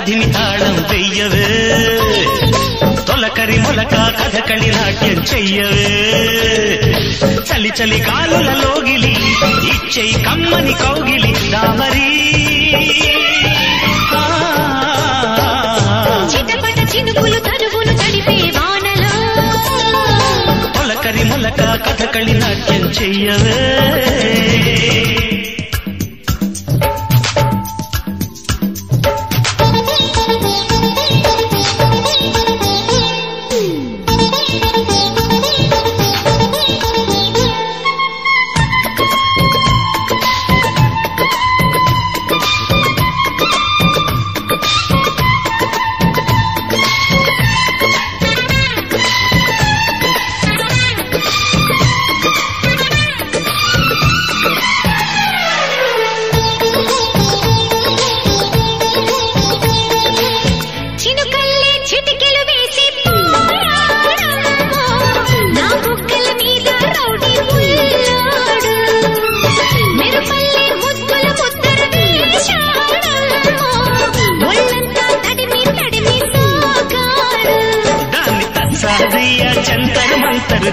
తకధిమి తాళం వెయ్యవే తొలకరి మొలక కథకళి నాట్యం చెయ్యవే చలి చలి గాలుల లోగిలి ఇచ్చేయి కమ్మని కౌగిలి దామరి చిటపట చినుకులు తరువులు తడిపే వానలో తొలకరి మొలక కథకళి నాట్యం చెయ్యవే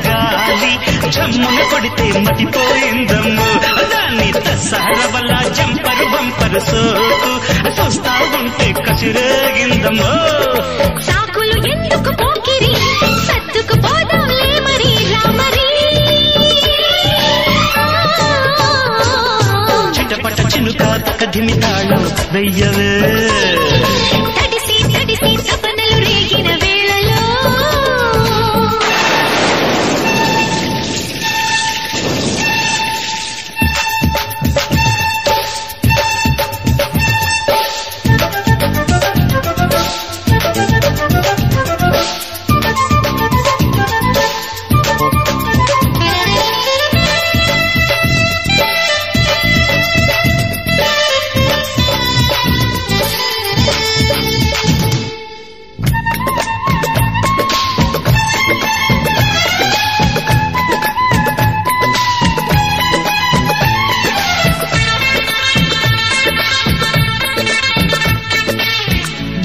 గాలి జమ్మున కొడితే మతిపోయిందమ్ము దాన్ని తసారవల జంపరు బంపరు సోకు చూస్తా ఉంటే కసిరేగిందమ్మో సాకులు ఎందుకు పోకిరి సత్తుకు పోదాంలే మరి రామరి చిటపట చినుక తకధిమి తాళం వెయ్యవే తడిసి తడిసి తపనలు రేగిన వేళలో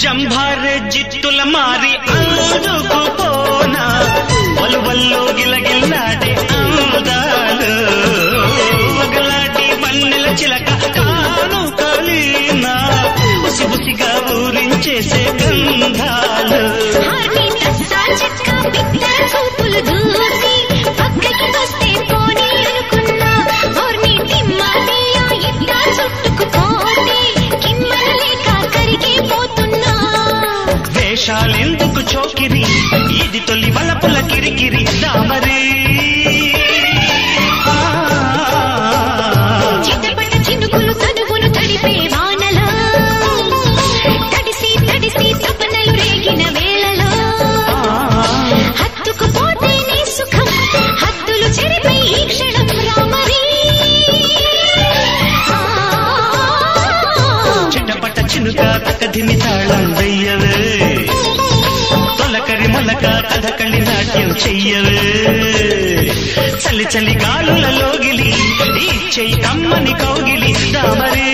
జంభారే జిత్తుల మారి అందుకు పోనా వలువల్లో గిలగిల్లాడే అందాలు ఒకలాంటి పన్నెల చిలక కాను కలినా ఉసి ఉసిగా ఊరించేసే గంధాలు చూపులు దూసి పక్కకి వస్తే పోనీ అనుకున్నా ఓర్ని తిమ్మాదియా ఇట్టా చుట్టుకుపోతే కిమ్మనలేక కరిగిపోతున్నా వేషాలెందుకు చోకిరి ఇది తొలి వలపుల కిరికిరి దామరి చిటపట చినుకులు తనువును తడిపే వానలో తడిసి తడిసి తపనలు రేగిన వేళలో హత్తుకుపోతే నీ సుఖం హద్దులు చెరిపే ఈ క్షణం రామరి చిటపట చినుక తకధిమి తాళం వెయ్యవే తొలకరి మొలక కథకళి నాట్యం చెయ్యవే చలి చలి గాలుల లోగిలి ఇచ్చేయి కమ్మని కౌగిలి దామరి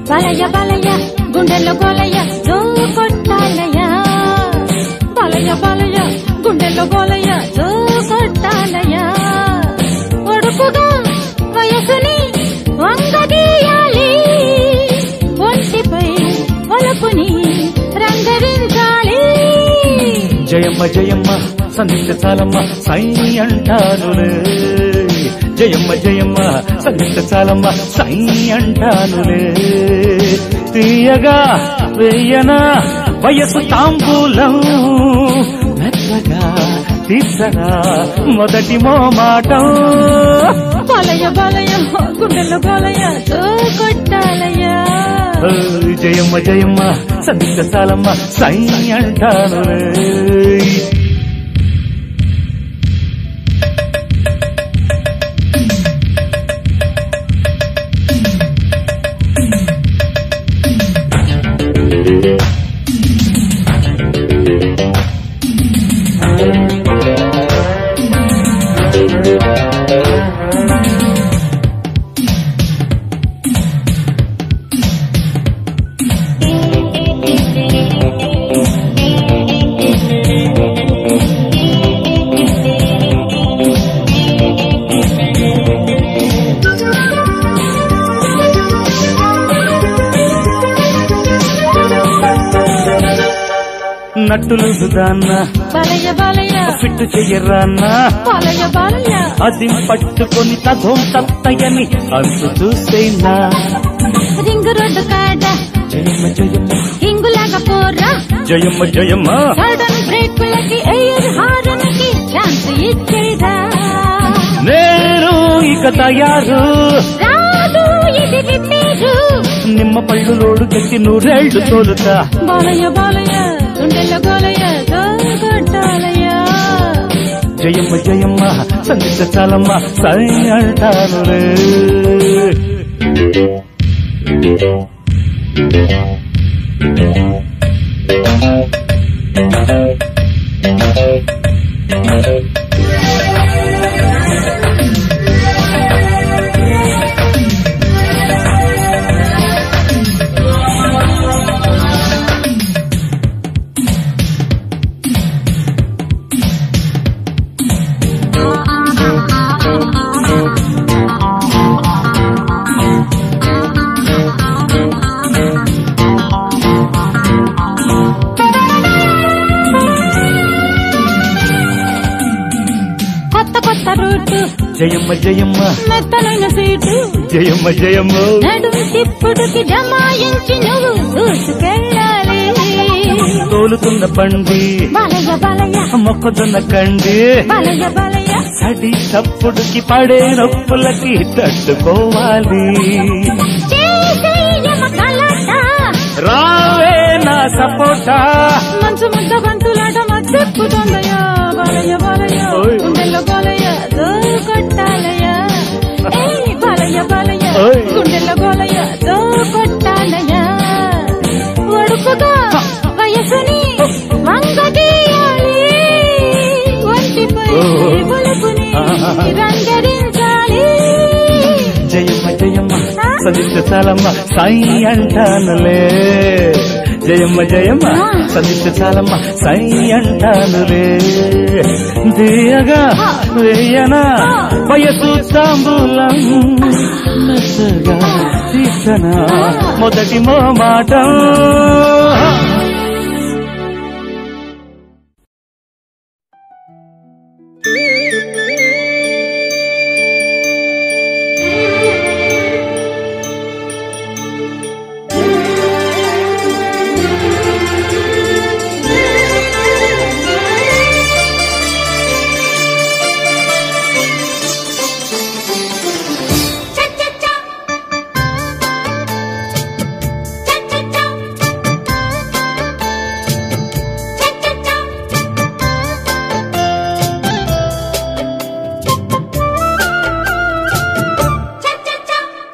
బలయ బలయ గుండెల్లో గోలయ్య జో కొట్టాలయ్య బలయ బలయ గుండెల్లో గోలయ్య జో కొట్టాలయ్య ఒడుపుగా వయసుని వంగదీయాలి ఒంటిపై వలపుని రంగరించాలి జయమ్మ జయమ్మ సంధించ చాలమ్మ సై అంటానులే జయమ్మ జయమ్మ సంగీత చాలమ్మ సై అంటానులే తీయగా వెయ్యనా వయసు తాంబూలం మెత్తగా తీసరా మొదటి మోమాటం బాలయ్య బాలయ్య గుండెల్లో బాలయ్య కొట్టాలయ్యా జయమ్మ జయమ్మ సంగీత చాలమ్మ సై అంటానులే నట్టులు దాన్న బాలయ్య బాలయ్య ఫిట్టు చెయ్యరాన్న బాలయ్య బాలయ్య అది పట్టుకొని తధోం తత్తయని అంతు చూసేనా రింగు రోడ్డు కాడ జయమ్మ జయమ్మ ఇంగులాగా పోరా జయమ్మ జయమ్మ సడన్ బ్రేకులకి ఎయిర్ హారన్కి ఛాన్స్ ఇచ్చేదా నేను ఇక తయారు రాదు ఇది రిపేరు నిమ్మ పళ్ళు లోడు కట్టి నూరేళ్లు తోలుతా బాలయ్య బాలయ్య గుండెల్లో గోలయ్య కొట్టాలయ్యా జయమ్మ జయమ్మ సంగీత చాలమ్మ సై అంటానులే జయమ్మ జయమ్మ మెత్తనైన సీటు జయమ్మ జయమ్మ నడుము తిప్పుడుకి జమాయించి నువ్వు దూసుకెళ్ళాలి తోలుతున్న పండి బాలయ్య బాలయ్య మొక్కజొన్న కండి బాలయ్య బాలయ్య సడి తప్పుడుకి పడే నొప్పులకి తట్టుకోవాలి రావే నా సపోటా మంచు ముద్ద బంతులాట మద్దెప్పుతుందయ్యా బాలయ్య బాలయ్య గుండెల్లో బాలయ్య కొట్టాలయ్యా బాలయ్య బాలయ్య గుండెల్లో బాలయ్య కొట్టాలయ్యా ఒడుపుగా వయసుని వంగదీయాలి ఒంటిపై ఒలుపుని రంగరించాలి జయమ్మ జయమ్మ సంగీత చాలమ్మ సై అంటానులే జయమ్మ జయమ్మ సంగీత చాలమ్మ సై అంటానులే దియగా వేయనా వయసు తాంబూలం మెత్తగా తీసనా మొదటి మోమాటం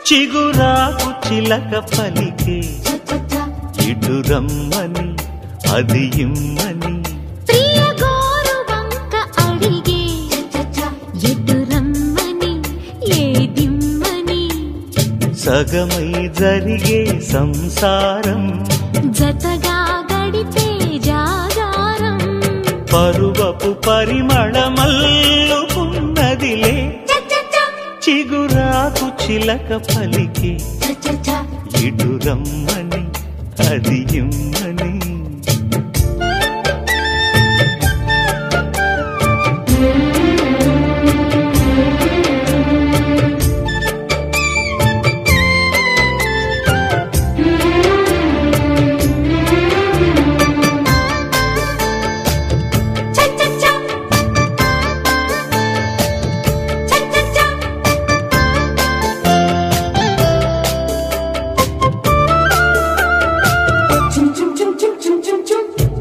చిగురాకు చిలక పలికే ఇటు రమ్మని అది ఇమ్మని ప్రియ గోరు వంక అడిగే ఎటు రమ్మని ఏదిమ్మని సగమై జరిగే సంసారం జతగా గడిపే జాగారం పరువపు పరిమళమల్లుకున్నదిలే చిగురాకు చిలక పలికి ఇటు రమ్మని అది ఇమ్మని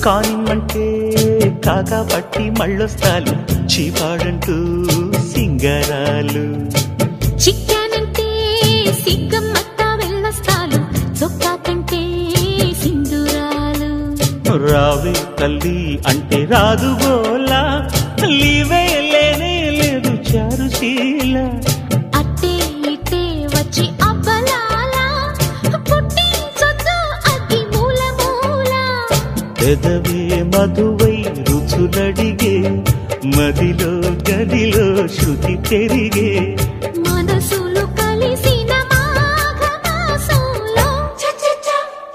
కానిమ్మంటే కాకా పట్టి మళ్ళొస్తాలు చీపాడంటూ సింగరాలు చిక్కానంటే సిగ్గమ్మత్తా వెళ్ళొస్తాలు చొక్కా కంటే సింధూరాలు రావే తల్లి అంటే రాదు గోలా లీవే లేనే లేదు చారుశీల అట్టే ఇట్టే వచ్చి అబ్బలాలా పుట్టించొద్దు అగ్గి మూల మూల పెదవే మధువై రుచులడిగే మదిలో గదిలో శృతి పెరిగే మనసులు కలిసిన మాఘమాసంలో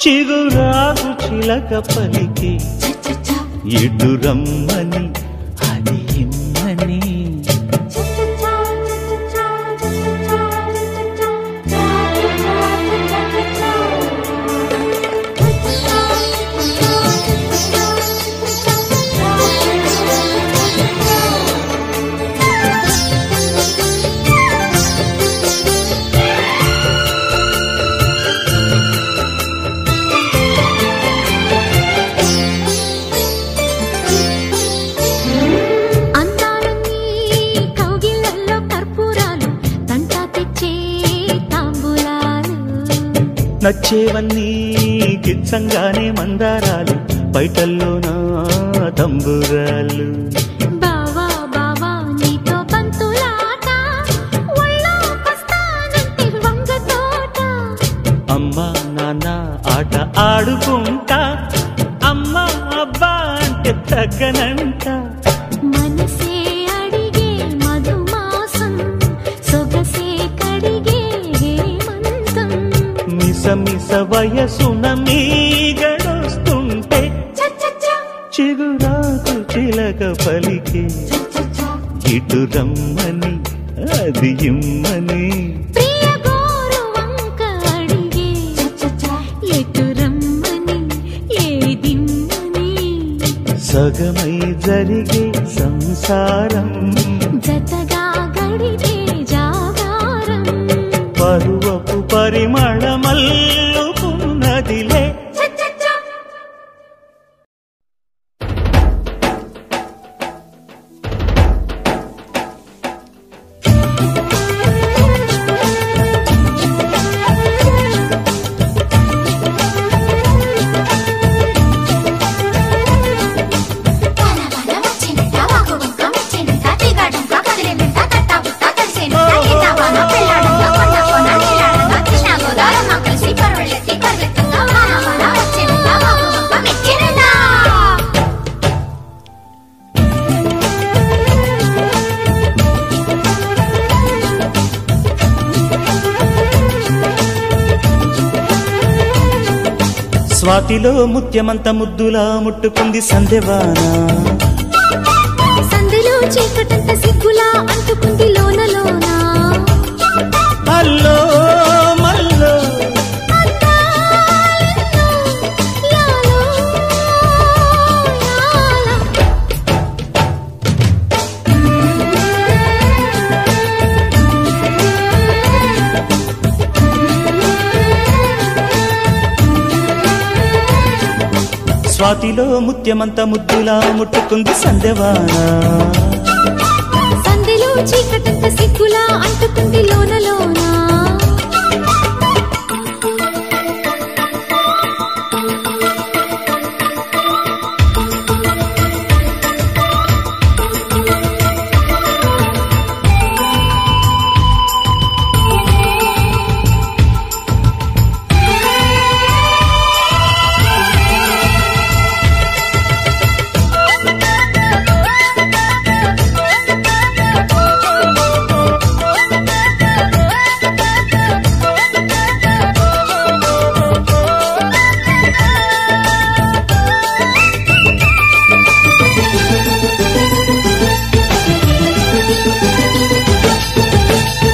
చిగురాకు చిలక పలికి ఎటు రమ్మని అది ఇమ్మని నచ్చేవన్నీ గిచ్చంగానే మందారాలు బయటల్లోనా తంబురాలు బావా బావా నీతో బంతులాట ఒళ్ళో పస్తానంటే వంగ తోట అమ్మా నాన్న ఆట ఆడుకుంటా అమ్మా అబ్బా అంటే తగ్గనంట మనసే అడిగే మధుమాసం సొగసే కడిగే హేమంతం మిసమిస వయసున మీగడొస్తుంటే చిగురాకు చిలక పలికి ఇటు రమ్మని అది ఇమ్మని ప్రియ గోరు వంక అడిగే ఎటు రమ్మని ఏదిమ్మని సగమై జరిగే సంసారం జతగా గడిపే జాగారం పరువపు పరిమళమల్లుకున్నదిలే స్వాతిలో ముత్యమంత ముద్దులా ముట్టుకుంది సందెవాన సందులో చీకటంత సిగ్గులా అంటుకుంది లోన లోన అల్లో మల్లో యాలో యాల స్వాతిలో ముత్యమంత ముద్దులా ముట్టుకుంది సందెవాన సందులో చీకటంత సిగ్గులా అంటుకుంది లోన లోన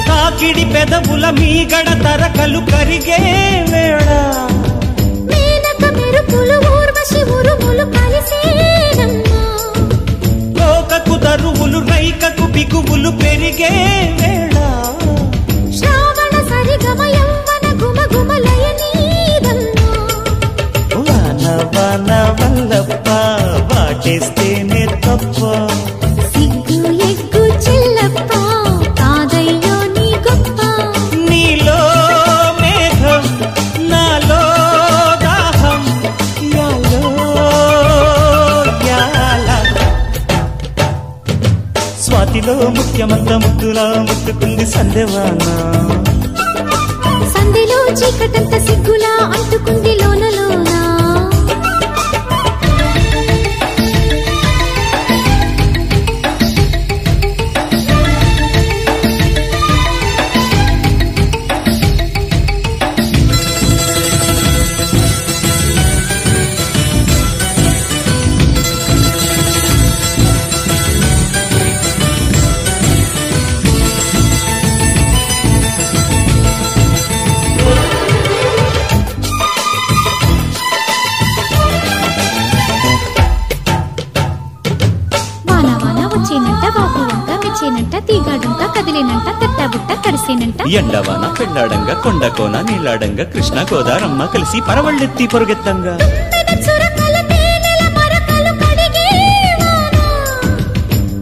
తాకిడి పెదవుల మీగడ తరకలు కరిగే వేళ మేనక మెరుపులు ఊర్వశి ఉరుములు కలిసేనమ్మా లోకకు దరువులు రైకకు బిగువులు పెరిగే వేళ శ్రావణ సరిగమ యౌవన గుమ గుమ లయనీదమ్మా వాన వాన వల్లప్ప స్వాతిలో ముఖ్యమంత ముద్దులా ముట్టుకుంది సందెవాన సంధిలో చీకటంత సిగ్గులా అంటుకుంది లోనలోనా తీగాడంక కదిలేనంట తట్టబుట్ట తడిసేనంట ఎండవాన పెళ్ళాడంగా కొండకోన నీలాడంగా కృష్ణ గోదారమ్మ కలిసి పరవళ్ళెత్తి పొరుగెత్తంగా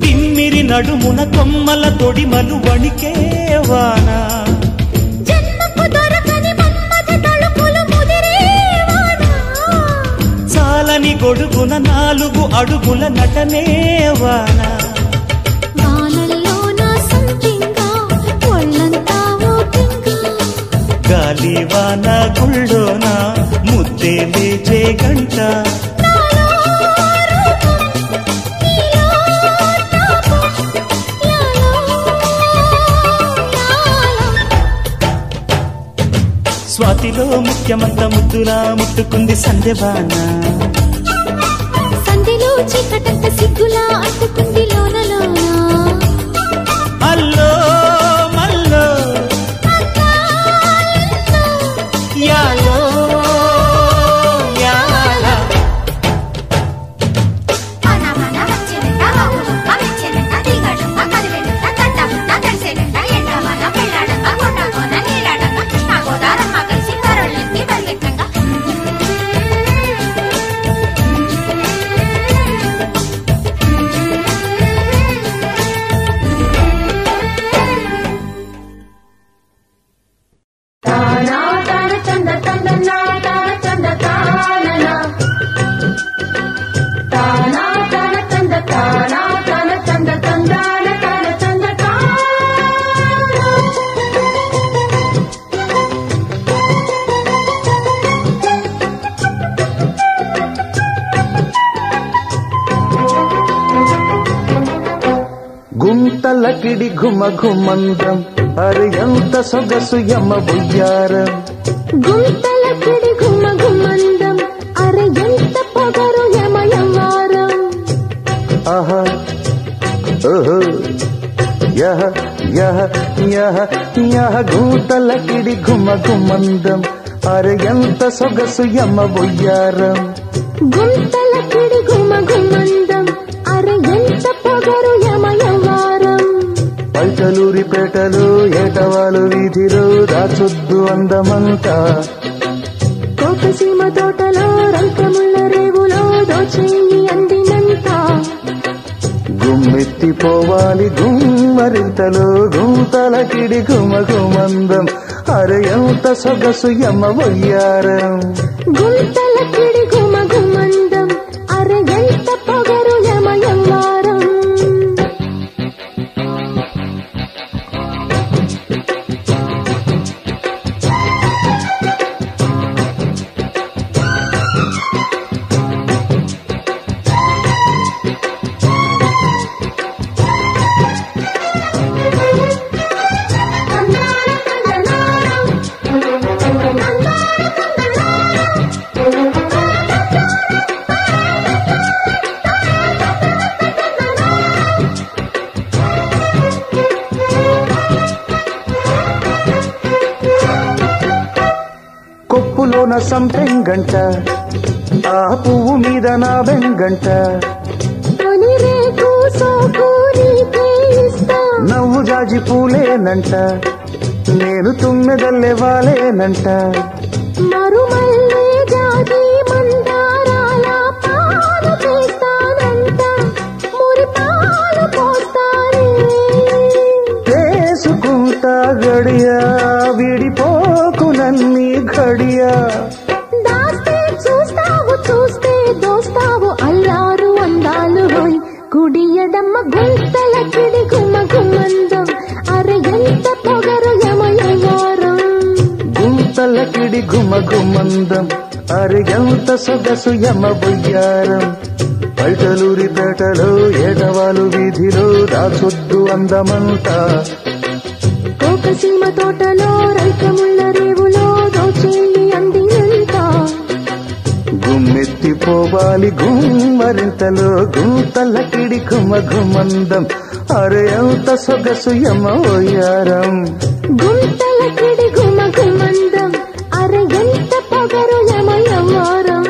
తిమ్మిరి నడుమున కొమ్మల తొడిమలు వణికేవాన చాలని గొడుగున 4 అడుగుల నటనేవాన గాలివాన గుళ్ళోన ముద్దే లేచే గంట స్వాతిలో ముఖ్యమంత ముద్దులా ముట్టుకుంది సందెవాన సంధిలో చీకటంత సిగ్గులా అంటుకుంది లోనలోనా అల్లో మల్లో యాలో యాలా గుంతలకిడి ఘుమ ఘుమందం అరే ఎంత సొగసు యమ బుయ్యారం గుంతలకిడి ఘుమ ఘుమందం అరే ఎంత పొగరు యమ యవారం ఆహా ఓహో యహ యహ యహ యహ గుంతలకిడి ఘుమ ఘుమందం అరే ఎంత సొగసు యమ బుయ్యారం గుంతలకిడి ఘుమ ఘుమందం అరే ఎంత పొగరు యమ యవారం పల్టలూరిపేటలు ఏటవాలు వీధిలో దాచొద్దు అందమంతా కోకసీమ తోటలో రంకముళ్ళ రేవులో దోచేయి అందినంత గుమ్మెత్తిపోవాలి గుమ్మరింతలో గుంతలకిడి ఘుమ ఘుమందం అరే ఎంత సొగసు యమ వయ్యారం గుంతలకిడి ఘుమ ఘుమందం అరే ఎంత పొగరు యమ యవారం కొప్పులోన సంపెంగంట ఆ పువ్వు మీద నా వెంగంట నవ్వు జాజి పూలేనంట నేను తుమ్మెదల్లే వాలేనంట మరుమల్లే జాజి మందారాల పాలు చేస్తానంట మురి పాలు పోస్తానే చేసుకుంటా గడియా విడిపోకు నన్ని ఘడియా దాస్తే చూస్తావు చూస్తే దోస్తావు అల్లారు అందాలు హోయ్ కుడియడమ్మ గుంతల కిడి గుమ్మ గుంతలకిడి గుమగుమందం అరిగంత సొగసు యమ బొయ్యారం బయటలూరి పేటలో ఏటవాలు వీధిలో దాచొద్దు అందమంతా కోకసీమ తోటలో రైతముళ్ళ రేవులో దోచేయి అందినంతా గుమ్మెత్తిపోవాలి గుమ్మరింతలో గుంతలకిడి గుమగుమందం అరే అంత సొగసు యమ బొయ్యారం గుంతలకిడి గుమగుమందం అరే ఎంత పొగరు యమ యవ్వారం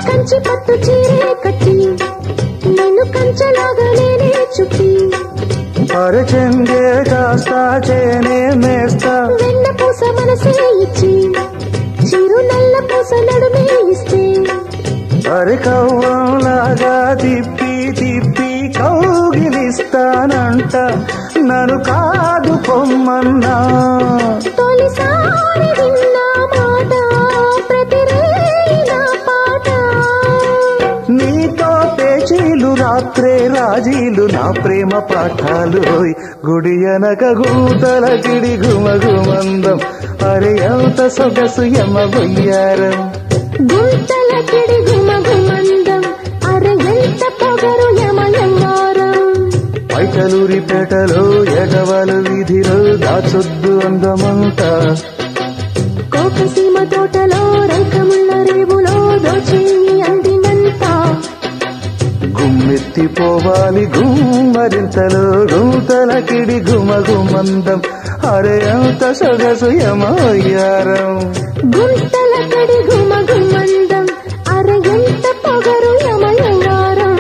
కంచి పట్టు చీరే కట్టి నేను కంచలాగా నేనే చుట్టి అరచెంగే కాస్తా చేనే మేస్తా వెన్న పూస మనసే ఇచ్చి చిరు నల్ల పూస నడుమే ఇస్తే అరే కవ్వంలాగా తిప్పి తిప్పి కౌగిలిస్తానంట నన్ను కాదు పొమ్మన్నా తొలిసారి విన్న మాట ప్రతిరేనా పాట నీతో పేచీలు రాత్రే రాజీలు నా ప్రేమ పాఠాలు గుడి అనక గూతల కిడి గుమగుమందం అరే ఎంత సొగసు యమ బొయ్యారం గుంతలకిడి గుమగుమందం అరే ఎంత పొగరు యమ యవ్వారం పైటలూరి పేటలో ఎడవల వీధిలో దాచొద్దు అందమంతా కోకసీమ తోటలో రైతముళ్ళ రేవులో దోచేయి అందినంతా గుమ్మెత్తిపోవాలి గుమ్మరింతలో గుంతలకిడి గుమగుమందం అరే అంత సొగసు యమ బొయ్యారం గుంతలకిడి గుమగుమందం అరే ఎంత పొగరు యమ యవ్వారం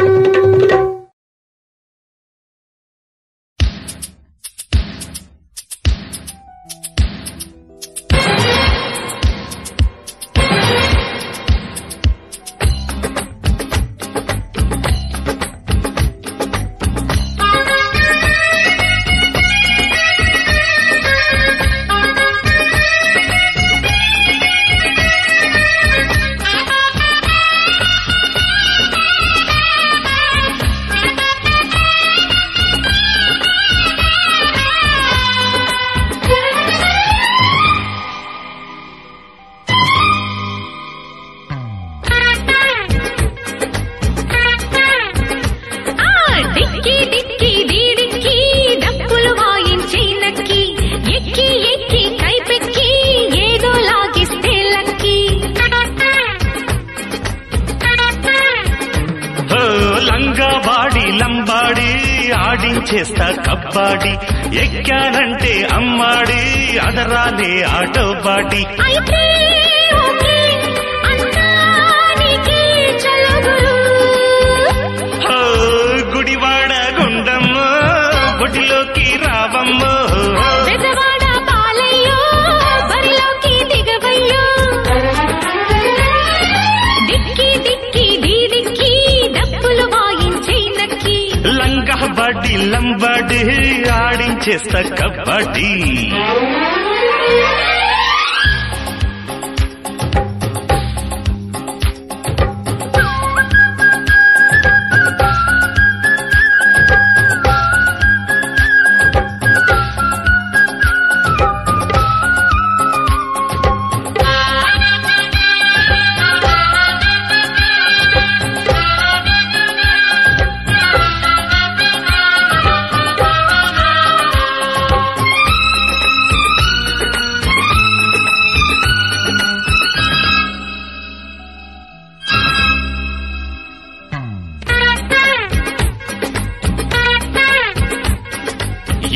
డిక్కి డిక్కి డిక్కి డప్పులు వాయించి నక్కి ఎక్కి ఎక్కి కైపెక్కి ఏదో లాగిస్తే లక్కి లంగా బాడి లంబాడి ఆడించేస్తా కబ్బాడి ఎక్కానంటే అమ్మాడి అదరాలే ఆటో బాడి అయితే ఓకే అన్నానికి చలగురు గుడివాడ గుండమ్మ గుడిలోకి రావమ్మ పెదవాడ పాలయ్యో బరిలోకి దిగవయ్యో డిక్కి డిక్కి డిక్కి డప్పులు వాయించి నక్కి లంగా బాడి లంబాడి ఆడించేస్తా కబడ్డీ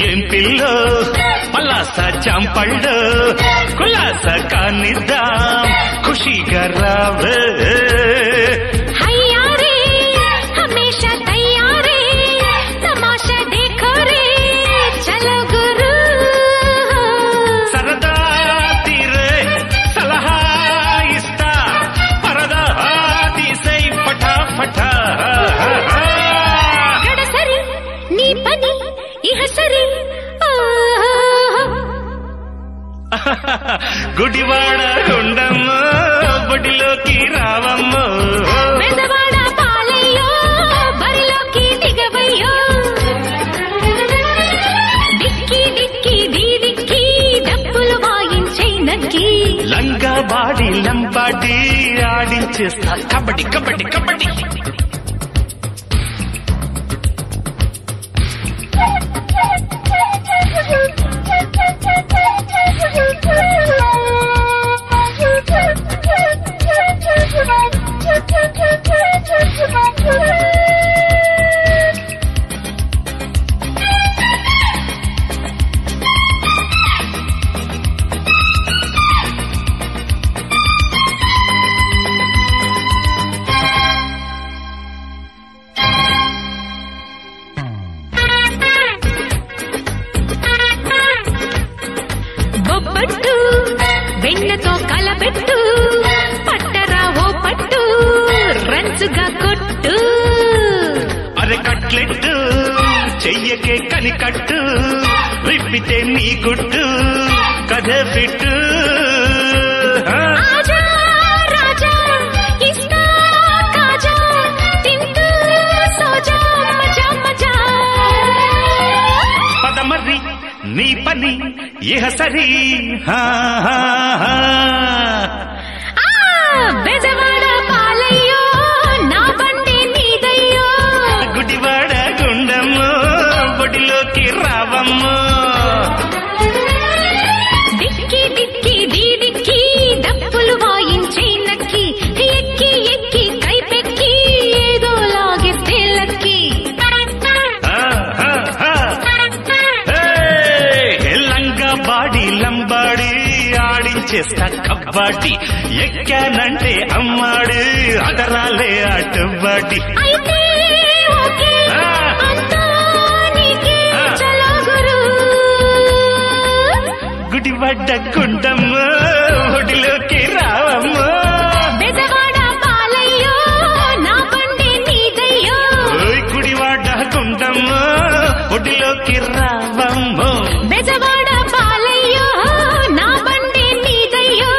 ఏం పిల్లో పలాస జాంపళ్ళు కులాస కానిద్దాం ఖుషిగా రావే హయ్యారే హమేషా తయారే తమాషా देखो रे చలో గురు సరదా తీరే సలహా ఇస్తా గుడివాడ గుండమ్మ బడిలోకి రావమ్మ పెదవాడ పాలయ్యో బరిలోకి దిగవయ్యో డిక్కి డిక్కి డిక్కి డప్పులు వాయించే నక్కి లంగా బాడి లంబాడి ఆడించేస్తా కబడ్డీ కబడ్డీ కబడ్డీ బొబ్బట్టు వెన్నతో కలబెట్టు పట్టరా ఓ పట్టు రంచుగా కొట్టు అరే కట్లెట్టు చెయ్యకే కనికట్టు విప్పితే నీ గుట్టు కథ పెట్టు ఆజా రాజా ఇస్తా కాజా తింటూ సోజా మజా మజా పదమర్రి నీ పని ఇహ సరి బెజవాడ పాలయ్యో నా బండి నీదయ్యో గుడివాడ గుండమ్మ బడిలోకి రావమ్మ డిక్కి డిక్కి డిక్కి డప్పులు వాయించే నక్కి ఎక్కి ఎక్కి కైపెక్కి ఏదో లాగేస్తే లక్కి లంగా బాడి లంబాడి ఆడించేస్తా కబడ్డీ ఎక్కానంటే అమ్మాడు అదరాలే అటుబడి అయితే ఓకే అంతా నీకే చలో గురు గుడివాడ గుండమ్మ ఒడిలోకి రావమ్మ బెజవాడ పాలయ్యో నా బండి నీదయ్యో గుడివాడ గుండమ్మ ఒడిలోకి రావమ్మ బెజవాడ పాలయ్యో నా బండి నీదయ్యో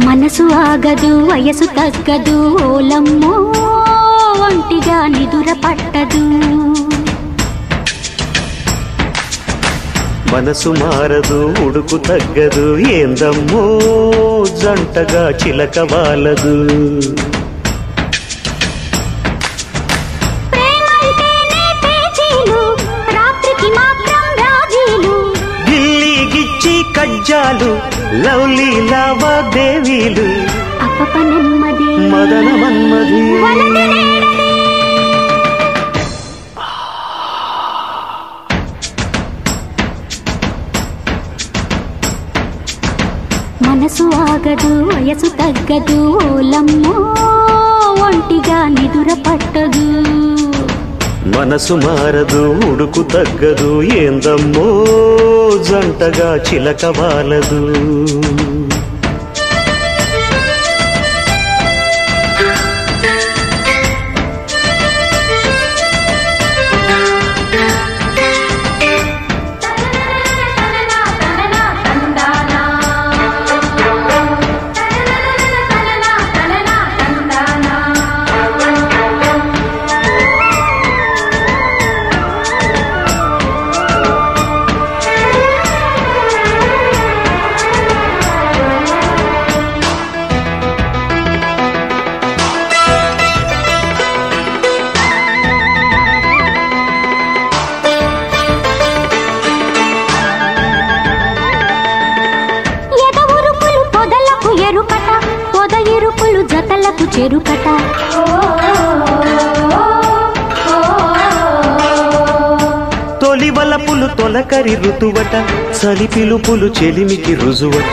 మనసు ఆగదు వయసు తగ్గదు ఓలమ్మో ఒంటిగా నిదుర పట్టదు మనసు మారదు ఉడుకు తగ్గదు ఏందమ్మో జంటగా చిలక వాలదు ప్రేమంటేనే పేచీలు రాత్రికి మాత్రం రాజీలు గిల్లి గిచ్చి కజ్జాలు లవ్లీ లావాదేవీలు అప్పప నెమ్మది మదన మన్మధి వలది నేడది మనసు ఆగదు వయసు తగ్గదు ఓలమ్మో ఒంటిగా నిదుర పట్టదు మనసు మారదు ఉడుకు తగ్గదు ఏందమ్మో జంటగా చిలక వాలదు చూపులు జతలకు చెరుకట తొలి వలపులు తొలకరి ఋతువట చలి పిలుపులు చెలిమికి రుజువట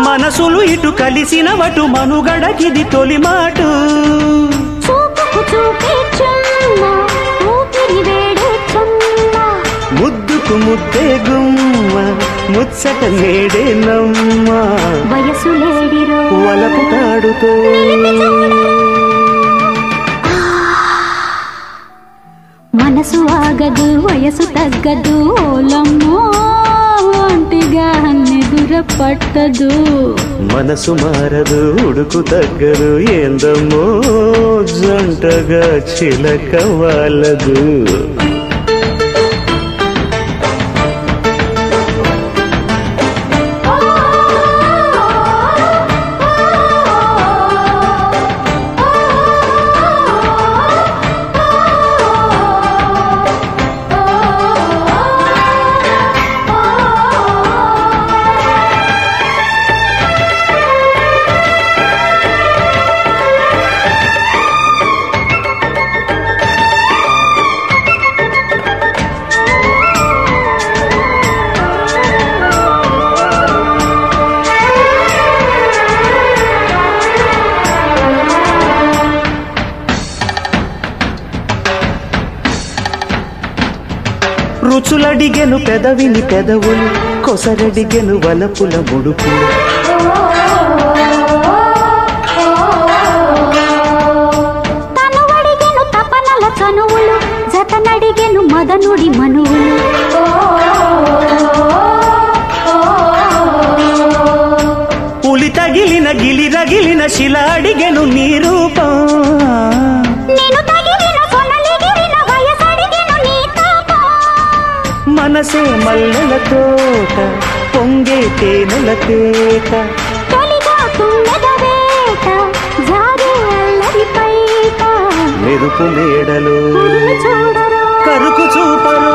మనసులు ఇటు కలిసిన వటు మనుగడకిది తొలి మాటు ముద్దుకు ముద్దే గుమ్మ ముచ్చట నేడే నమ్మ వయసు లేడిరో వలపు తాడుతో మనసు ఆగదు వయసు తగ్గదు ఓలమ్మో ఒంటిగా నిదుర పట్టదు మనసు మారదు ఉడుకు తగ్గదు ఏందమ్మో జంటగా చిలక వాలదు రుచులడిగెను పెదవిని పెదవులు కొసరడిగెను వలపుల ముడుపులు తనువడిగెను తపనల చనువులు జతనడిగెను మదనుడి మనువులు పులి తగిలిన గిలి రగిలిన శిల అడిగెను నీ రూపం మనసే మల్లెల తోట పొంగే తేనెల తేట మెరుపు మేడలు కరుకు చూపరు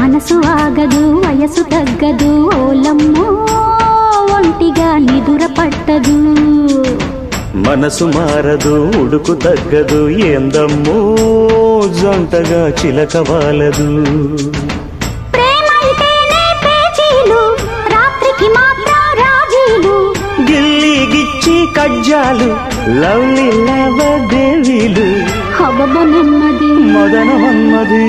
మనసు ఆగదు వయసు తగ్గదు ఓలమ్మో ఒంటిగా నిదుర పట్టదు మనసు మారదు ఉడుకు తగ్గదు ఏందమ్మో జంటగా చిలక వాలదు ప్రేమైతేనే పేచీలు రాత్రికి మాత్రం రాజీలు గిల్లి గిచ్చి కజ్జాలు లవ్లీ లావాదేవీలు హబబ నెమ్మది మదన మన్మది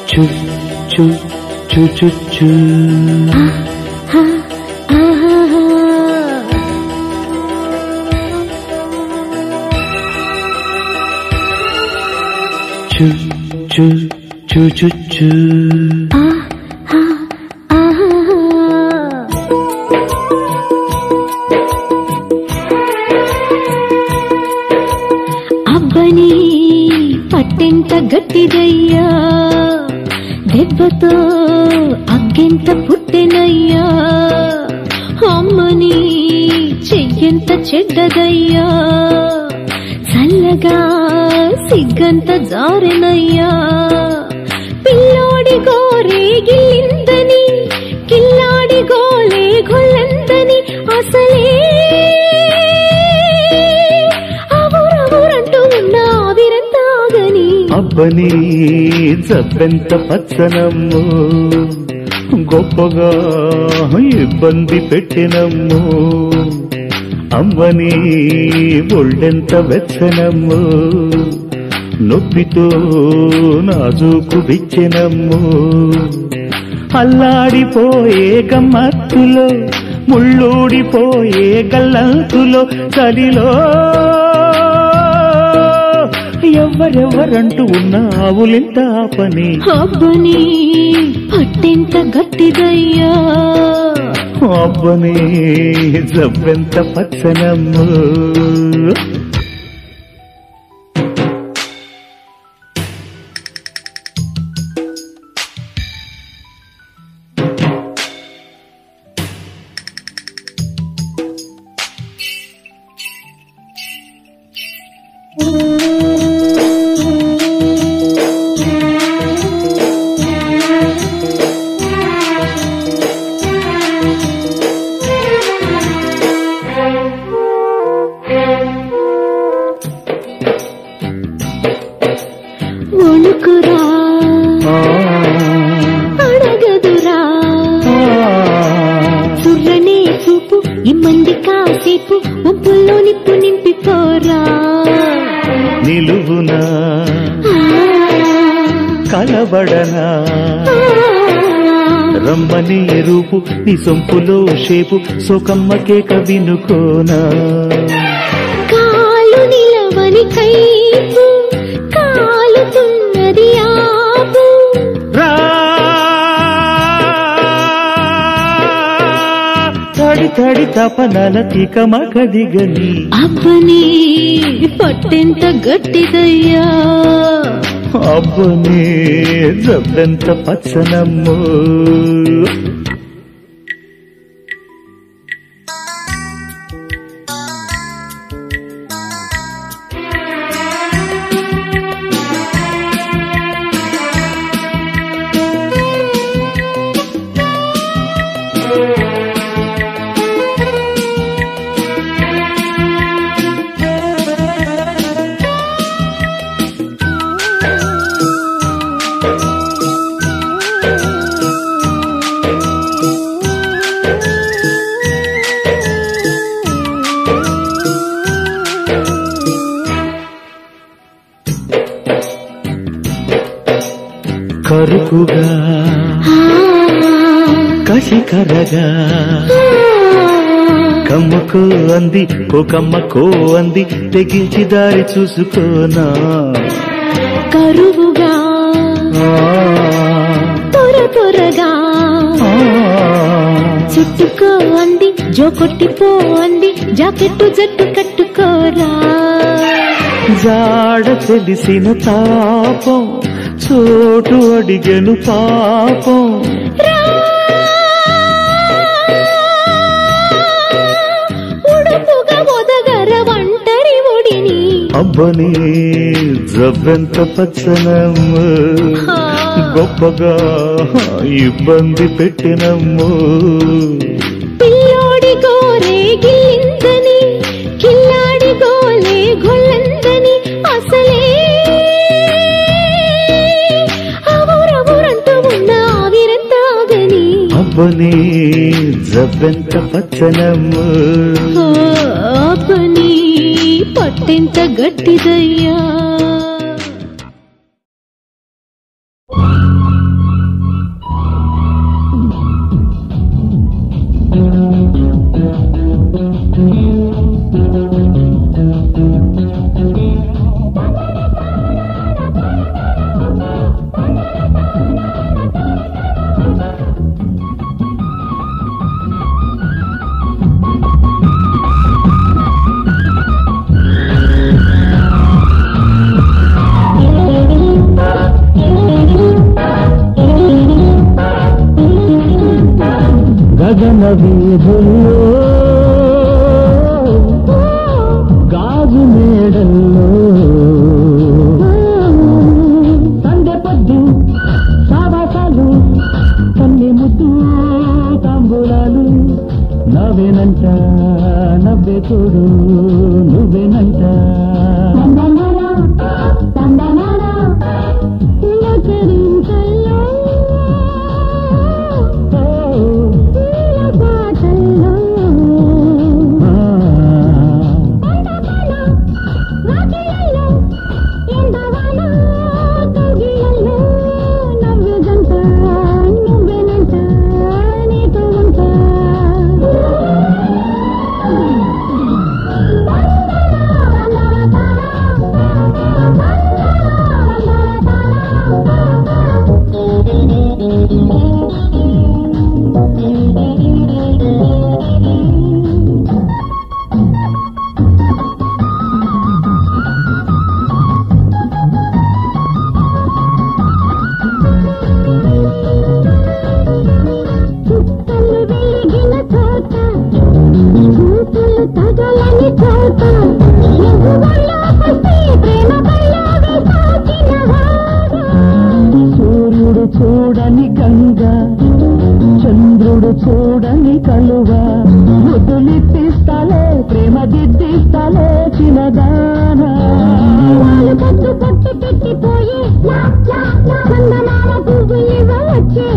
చు చు చు చు చు చు చు చు చు చు అబ్బని పట్టెంత గట్టిదయ్యా దెబ్బతో అగ్గెంత పుట్టెనయ్యా అమ్మని చెయ్యంత చెడ్డదయ్యా చల్లగా సిగ్గంత జారెనయ్యా పిల్లోడి గోరే గిల్లిందని కిల్లాడి గోలే గొల్లందని అసలే అవురవురంటూ ఉన్న ఆవిరంతాగని అబ్బని జబ్బెంత పచ్చనమ్మో గొప్పగా ఇబ్బంది పెట్టినమ్మో అమ్మని ఒళ్ళెంత వెచ్చనమ్మో నొప్పితో నాజూకు విచ్చెనమ్మో అల్లాడిపోయే గమ్మత్తులో ముళ్ళూడిపోయే గల్లంతులో చలిలో ఎవరెవరంటూ ఉన్న ఆవులింత పని అబ్బని పట్టెంత గట్టిదయ్యా అబ్బనే జబ్బెంత పచ్చనమ్ము నిలువునా కలబడనా రమ్మని రూపు నీ సొంపులో షేపు సోకమ్మ కేక వినుకోనా కాలు నిలవని కైపు కాలుతున్నది ఆపు తడి తడి తపనల తీకమకదిగని అబ్బని పట్టెంత గట్టిదయ్యా అబ్బనే జబ్బెంత పచ్చనమ్ము కరుకుగా కసికరగా కమ్మకో అంది కోకమ్మకో అంది తెగించి దారి చూసుకోనా కరువుగా త్వర త్వరగా చుట్టుకో అంది జో కొట్టిపో అంది జాకెట్టు జట్టు కట్టుకోరా జాడ తెలిసిన తాపం చోటు అడిగెను పాపం ఉడుపుగా ఒదగర వంటరి ఒడిని అబ్బని జబ్బెంత పచ్చనమ్ము గొప్పగా ఇబ్బంది పెట్టినమ్ము పిల్లోడి గోరే గిల్లిందని కిల్లాడి గోలే గొల్లందని అసలే అవరవరంటూ ఉన్న ఆవిరంతాగని అబ్బని జబ్బెంత పచ్చనమ్ము అబ్బని పట్టెంత గట్టిదయ్యా గగన వీధుల్లో గాజు మేడల్లో సందె పొద్దు సావాసాలు కన్నె ముద్దు తాంబూలాలు నవ్వేనంట నవ్వే తోడు నువ్వేనంట Bye. సూర్యుడు చూడని గంగా చంద్రుడు చూడని కలువ ముద్దులిప్పిస్తాలే ప్రేమ దిద్దిస్తాలే చిన్నదానా పట్టు పట్టు పెట్టిపోయి వచ్చే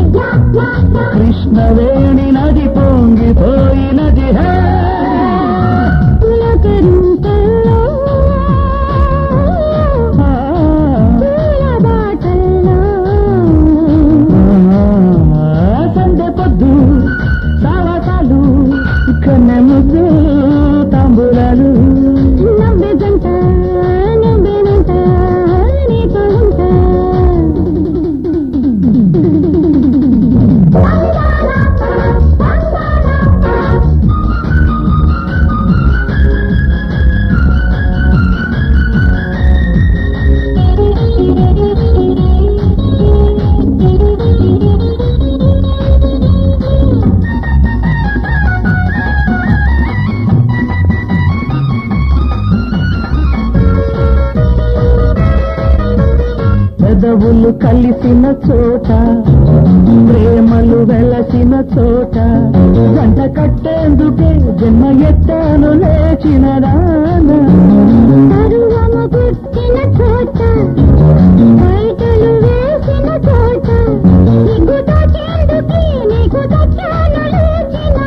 కృష్ణవేణి నది పొంగిపోయినది సందె పొద్దు సావకాలు కన్నె ముద్దు తాంబూలాలు నవ్వే జంట నవ్వేనంట నీతో ఉంటా పెదవులు కలిసిన చోట ప్రేమలు వెలసిన చోట గంట కట్టేందుకే జన్మ ఎత్తాను లేచిన తరువము పుట్టిన చోట బయటలు వేసిన చోట నీకు దక్కేందుకే నీకు దక్కాను లేచిన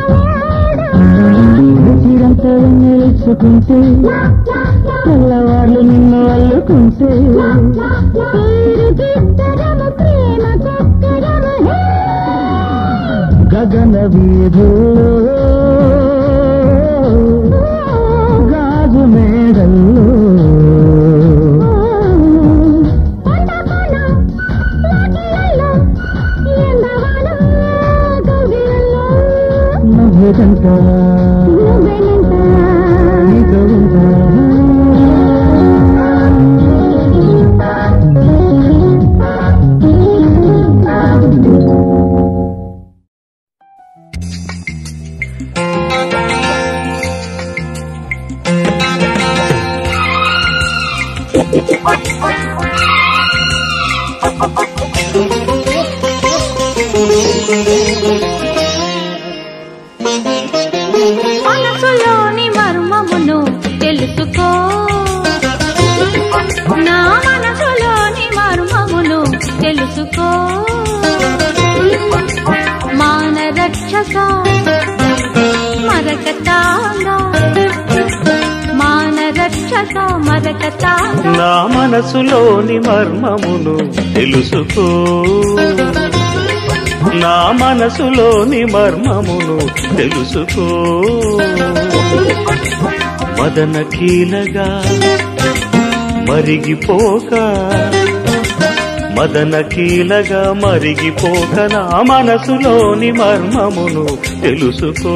చిరంతా నిలుచుకుంటే తెల్లవాళ్ళు నిన్ను అల్లుకుంటే ప్రేమ చక్కరము గగన వీధుల్లో గాజు మేడల్లో నవ్వేదంట నీతో ఉంటా మనసులోని మర్మమును తెలుసుకో నా మనసులోని మర్మమును తెలుసుకో మాన రక్షస మరకతాంగా మాన రక్షస మరకతాంగా నా మనసులోని మర్మమును తెలుసుకో నా మనసులోని మర్మమును తెలుసుకో మదన కీలగా మరిగిపోక మదన కీలగా మరిగిపోక నా మనసులోని మర్మమును తెలుసుకో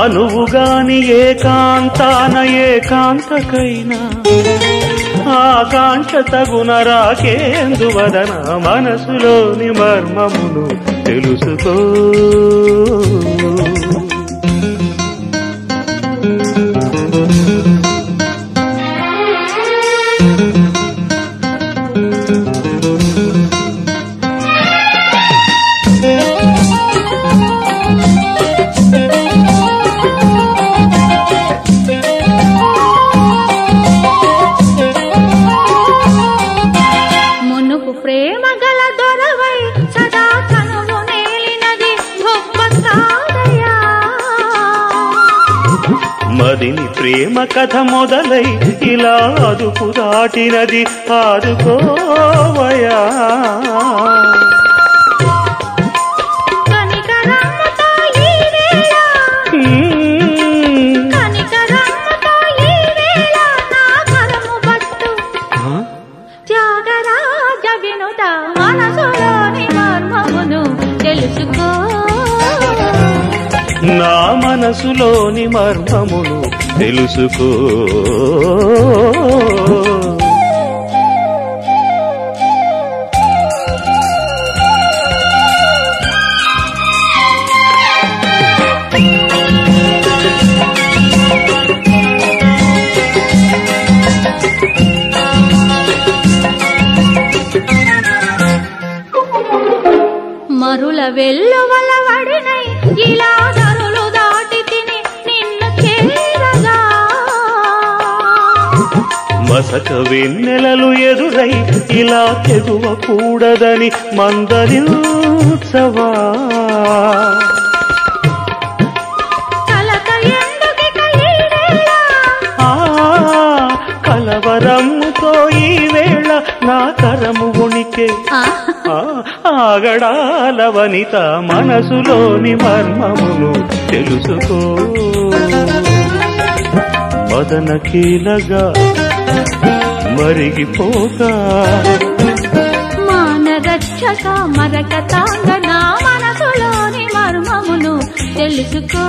అనువుగాని ఏకాంతాన ఏకాంతకైనా ఆకాంక్ష తగున రాకేందువదన మనసులోని మర్మమును తెలుసుకో మదిని ప్రేమ కథ మొదలై ఇలా అదుపు దాటినది ఆదుకోవయా కనికరమ్మతో ఈ వేళ నా మనసులోని మర్మమును తెలుసుకో. మరుల వెల్లువల వడినై ఇలా దరులు దాటి తిని నిన్ను చేరగా, మసక వెన్నెలలు ఎదురై ఇలా తెగువకూడదని మందలించవా. కలత ఎందుకిక ఈ వేళ, కలవరముతో ఈ వేళ నా కరము ఉణికే. ఆగడాల వనిత మనసులోని మర్మమును తెలుసుకో. మదన కీలగా మరిగిపోగా, మానరక్షక మరక తాంగ నా మనసులోని మర్మమును తెలుసుకో.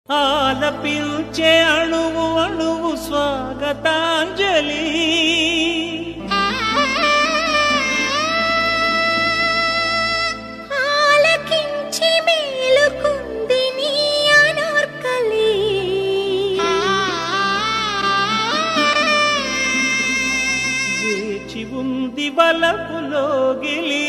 ఆలపించే అణువు అణువు స్వాగతాంజలి, ఆలకించి మేలుకుంది నీ అనార్కలి. వేచి ఉంది వలపులో గిలి.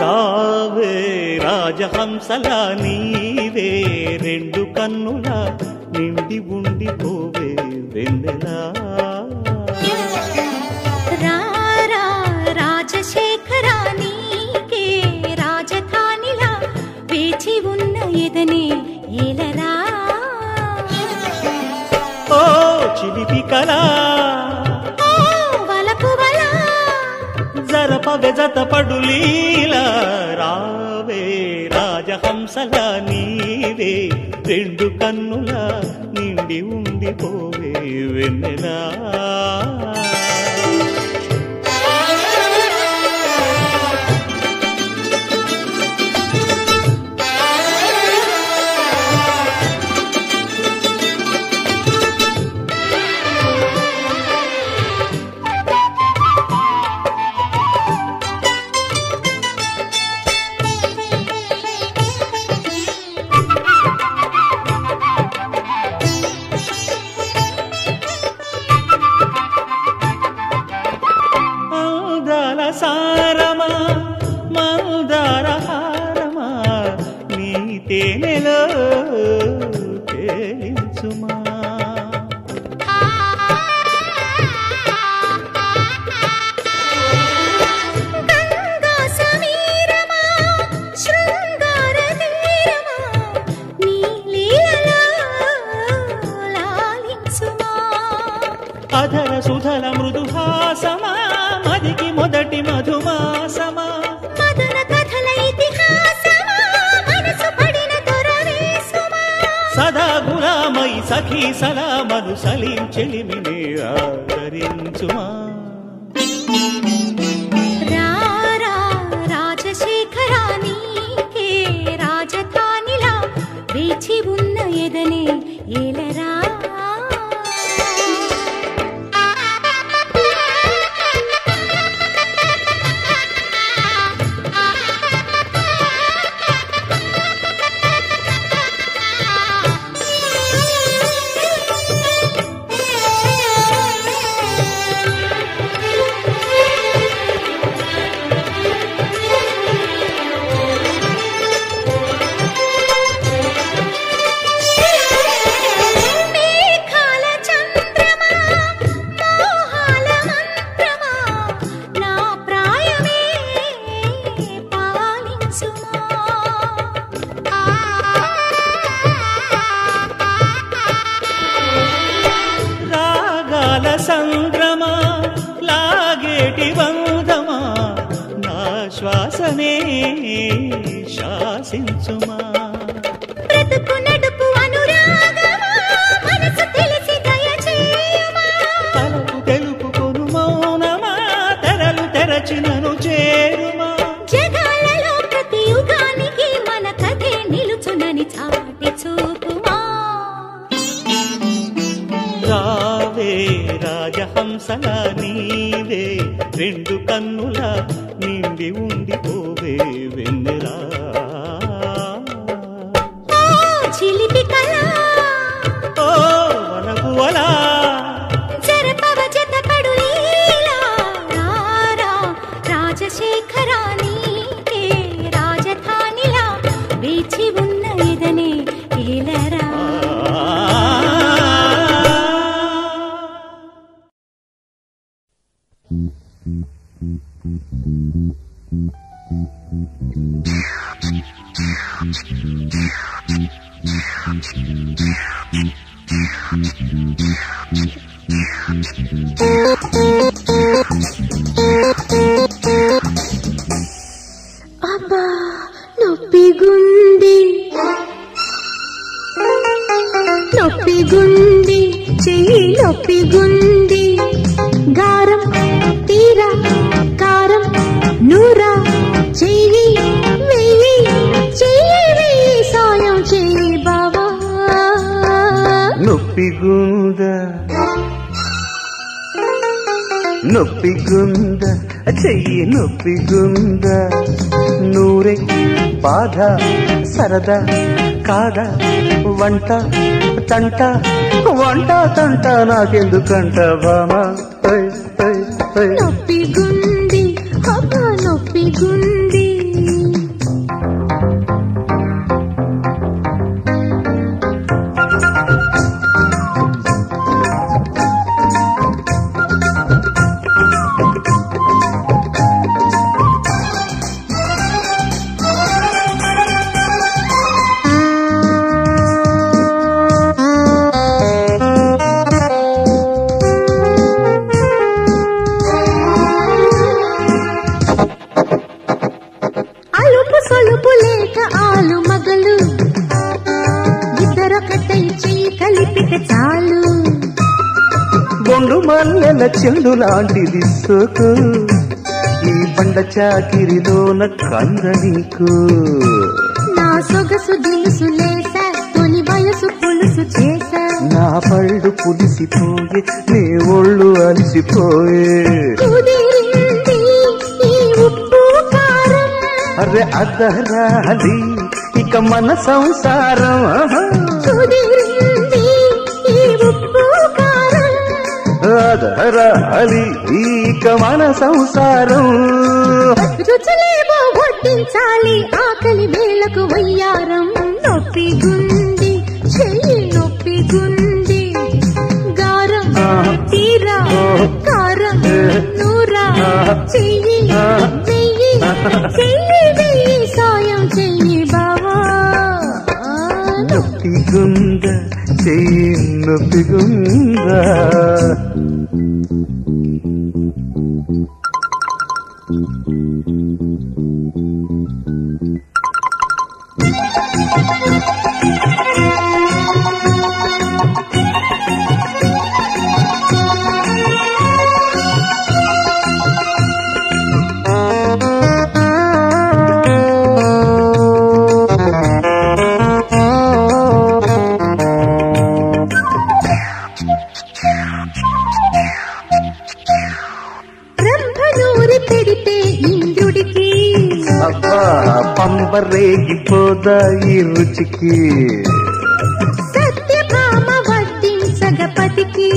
రావే రాజహంసలా నీవే రెండు కన్నులా నిండి ఉండిపోవే వెన్నెలా. రారా రాజశేఖరా నీకే రాజధానిలా వేచి ఉన్న ఎదనే ఏలరా. ఓ చిలిపి కళా వలపు వల జరపవే జతపడు లీలా. రావే రాజహంసలా నీవే రెండు కన్నులా నిండి ఉండిపోవే వెన్నెలా. సారమా మందారహారమా నీ తేనెలో తేలించుమా. గంగా సమీరమా శృంగార తీరమా నీ లీలలో లాలించుమా. అధర సుధల మృదుహాసమా మదికి మొదటి మధుమాసమా. మదన కథల ఇతిహాసమా మనసు పడిన దొరవేసుమా. సదా గులామై సఖీ సలామను సలీం చెలిమినే ఆదరించుమా. రారా రాజశేఖరా నీకే రాజధానిలా వేచి ఉన్న ఎదనే ఏలరా. దారేటి బంధమా నా శ్వాసనే శాసించుమా బ్రతుకు నడుపు అనురాగమా మనసు తెలిసి దయచేయుమా తలకు తెలుపుకొను మౌనమా తెరలు తెరచినను చేరుమా జగాలలో ప్రతి యుగానికి మన కథే నిలుచునని చాటి చూపుమా రావే రాజహంసలా నీవే రెండు కన్నుల నిండి ఉండిపోవే వెన్నెలా చిలిపి కళ ఓ వనపువలా జరపవ జతపడు లీలా రారా రాజశేఖరా నీకే రాజధానిలా వేచి ఉన్న ఇదనే ఏలరా అబ్బా నొప్పిగుంది నొప్పిగుంది చెయ్యి నొప్పిగుంది గారం తీరా కారం నూరా చెయ్యి వెయ్యి చెయ్యి వెయ్యి సాయం చెయ్యి బావా నొప్పిగుందా నొప్పిగుందా చెయ్యి నొప్పిగుందా నూరే బాధ సరదా కాదా వంట తంట వంట తంట నాకెందుకంట బామా నొప్పిగుంది అబ్బా నొప్పిగుంది అలుపు సొలుపు లేక ఆలు మగలు ఇద్దరొకటై చెయ్యి కలిపితే చాలు బొండు మల్లెల చెండు లాంటిది సోకు ఈ బండ చాకిరిలోన కంద నీకు నా సొగసు దిలుసు లేసా తొలి వయసు పులుసు చేసా నా పళ్ళు పులిసిపోయి నీ ఒళ్ళు అలసిపోయే కుదిరింది ఈ ఉప్పు కారం అరే అదరాలి ఇక మన సంసారం కుదిరింది ఈ ఉప్పు కారం అదరాలి ఇక మన సంసారం రుచులేవో వడ్డించాలి ఆకలి వేళకు వయ్యారం నొప్పిగుంది చెయ్యి నొప్పిగుంది గారం తీరా కారం నూరా చెయ్యి వెయ్యి చెయ్యి వెయ్యి సాయం చెయ్యి బావా నొప్పిగుందా చెయ్యి నొప్పిగుందా బ్రహ్మనూరి పెడితే ఇంద్రుడికి అబ్బా పంబరేగిపోదా ఈ రుచికి సత్యభామ వడ్డించగపతికి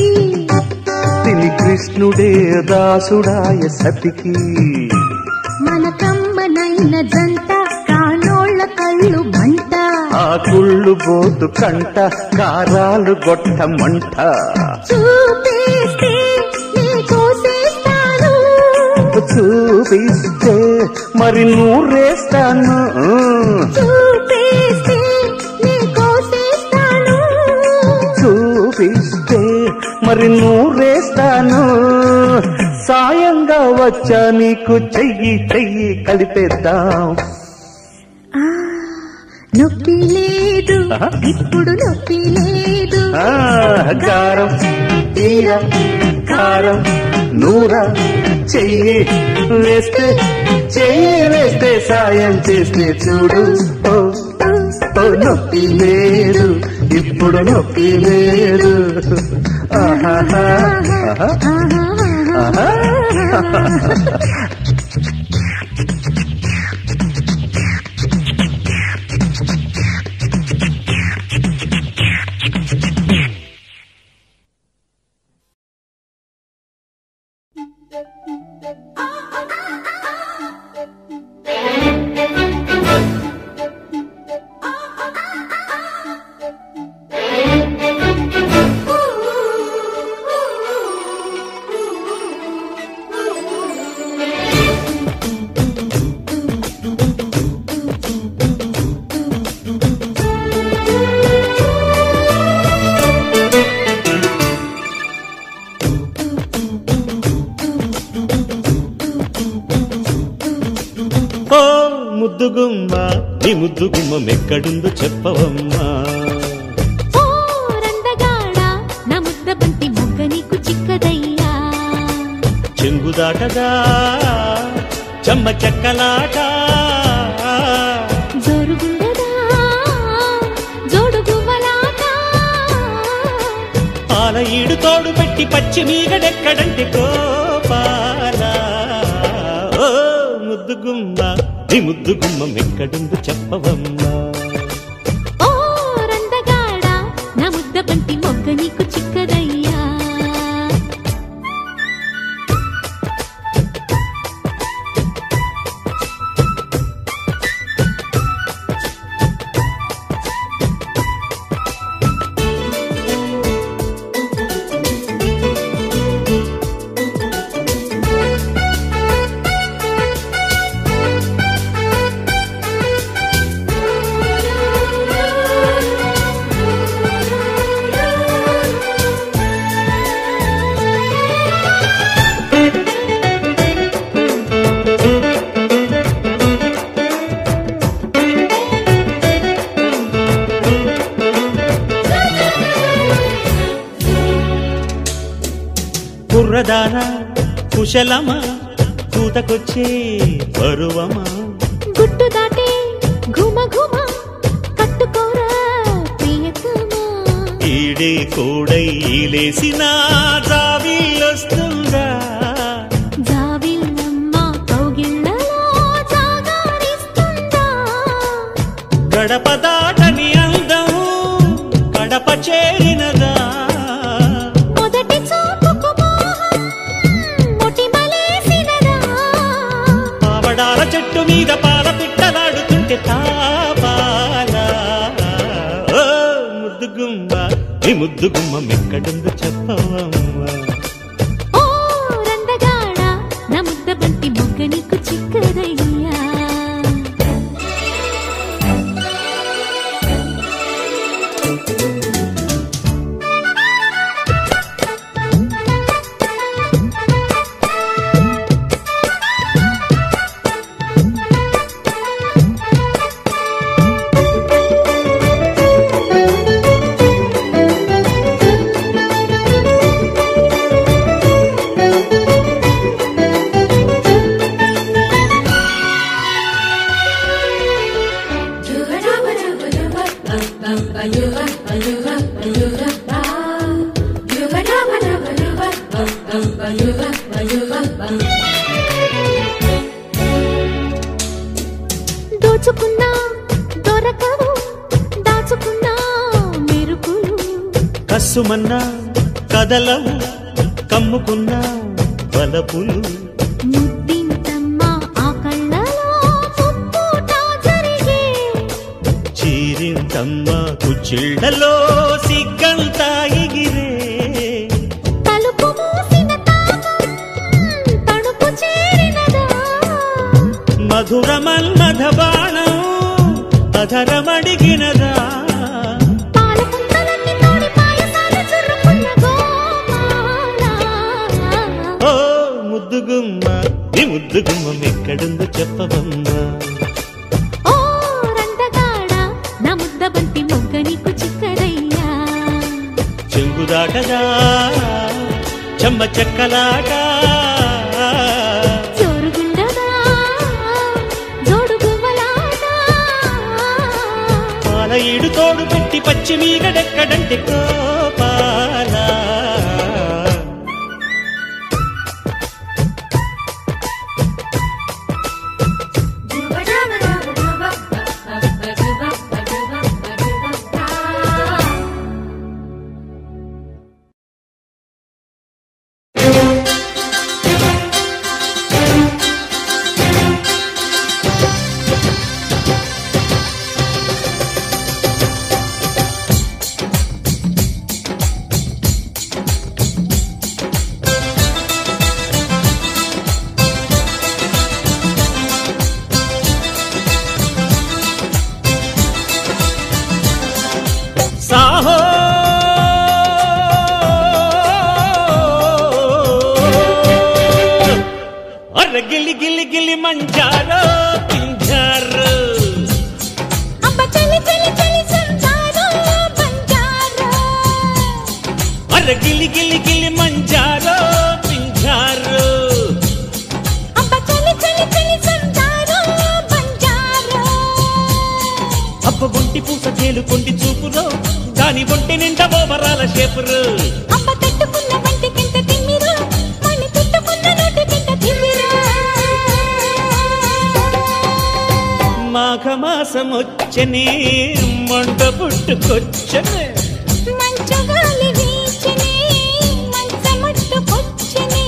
తిని కృష్ణుడే దాసుడాయ సతికి మన కమ్మనైన జంట కానోళ్ళ కళ్ళు మంట ఆ కుళ్ళు బోతు కంట కారాలు గొట్ట మంట చూపేస్తే నీ కోసేస్తాను చూపిస్తే మరి నూరేస్తాను చూపేస్తే నీ కోసేస్తాను చూపిస్తే మరి నూరేస్తాను సాయంగా వచ్చా నీకు చెయ్యి చెయ్యి కలిపేద్దాం. నొప్పి లేదు ఇప్పుడు నొప్పి లేదు. కారం తీర కారం నూర చెయ్యి వేస్తే చెయ్యి వేస్తే సాయం చేస్తే చూడు. ఓ నొప్పి లేదు ఇప్పుడు నొప్పి లేదు. ఆహా ముద్దుగుమ్మ నీ ముద్దుగుమ్మ మెక్కడుందో చెప్పవమ్మా. ఓ రందగాడ నా ముద్ద బంతి మొగ్గ నీకు చిక్కదయ్యా. చెంగుదాటదా చెమ్మ చెక్కలాట జోరుగుండదా జోడుగువ్వలాట. పాల ఈడు తోడు పెట్టి పచ్చి మీగడెక్కడంటే కోపాల. ఓ ముద్దుగుమ్మ నీ ముద్దుగుమ్మ మెక్కడుందో చెప్పవమ్మా. ఓ రందగాడ నా ముద్ద బంతి మొగ్గ నీకు చిక్కదయ్యా. కుర్రదానా కుశలమా కూతకొచ్చే పరువమా. గుట్టు దాటే ఘుమ ఘుమ కట్టుకోరా ప్రియతమా. ఈడే కోడై లేసిన జావిల్లొస్తుందా. జావిల్లమ్మ కౌగిళ్ళలో జాగారిస్తుందా. గడప దాటని అందం కడప చేరినదా. మొదటి చూపుకు మోహం మొటిమలేసినదా. ఆవడాల చెట్టు మీద పాల పిట్టలాడుతుంటే తాపాల. ఓ ముద్దుగుమ్మ నీ ముద్దుగుమ్మ మెక్కడుందో చెప్పవమ్మా. ఓ రందగాడ నా ముద్ద బంతి మొగ్గ నీకు చిక్కదయ్యా. దోచుకున్నా దొరకవు దాచుకున్నా మెరుపులు. కస్సుమన్నా కదలవు కమ్ముకున్నా బలపులు. ముద్దింతమ్మ ఆ కళ్ళలో ముప్పుట జరిగే. చీరింతమ్మ కుచ్చిళ్లలో సిగ్గంతా ఎగిరే. తలుపు మూసిన తాపం తణుపు చేరినదా. మధురమన్మథ బాణం అధరమడిగినదా. పాలపుంతలన్నీ తోడి పాయసాలు చుర్రుకున్న గోపాల. ఓ ముద్దుగుమ్మ ముద్దు గుమ్మం ఎక్కడుందో చెప్పవమ్మా. ఓ రందగాడా నా ముద్ద బంతి మొగ్గ నీకు చిక్కదయ్యా. చెంగుదాటగా చెమ్మ చెక్కలాట జోరుగుండదా జోడు గువ్వలాట. పాల ఈడు తోడు పెట్టి పచ్చి మీగడెక్కడంటే కోపాల. సాహో అర్ర గిల్లి గిల్లి గిల్లి మంజారో పింజారో. అబ్బ చలి చలి చలి సంజారో బంజారో. అర్ర గిల్లి గిల్లి గిల్లి మంజారో పింజారో. అబ్బ చలి చలి చలి సంజారో బంజారో. అబ్బ ఒంటి పూస తేలు కొంటి చూపులో దాని ఒంటి నిండా ఓవరాల షేపురు. అబ్బ తట్టుకున్న వంటికింత తిమ్మిరు మళ్ళీ చుట్టుకున్న నోటికింత తిమ్మిరు. మాఘమాసమొచ్చని మంట పుట్టుకొచ్చనే. మంచు గాలి వీచని మంచమట్టుకొచ్చని.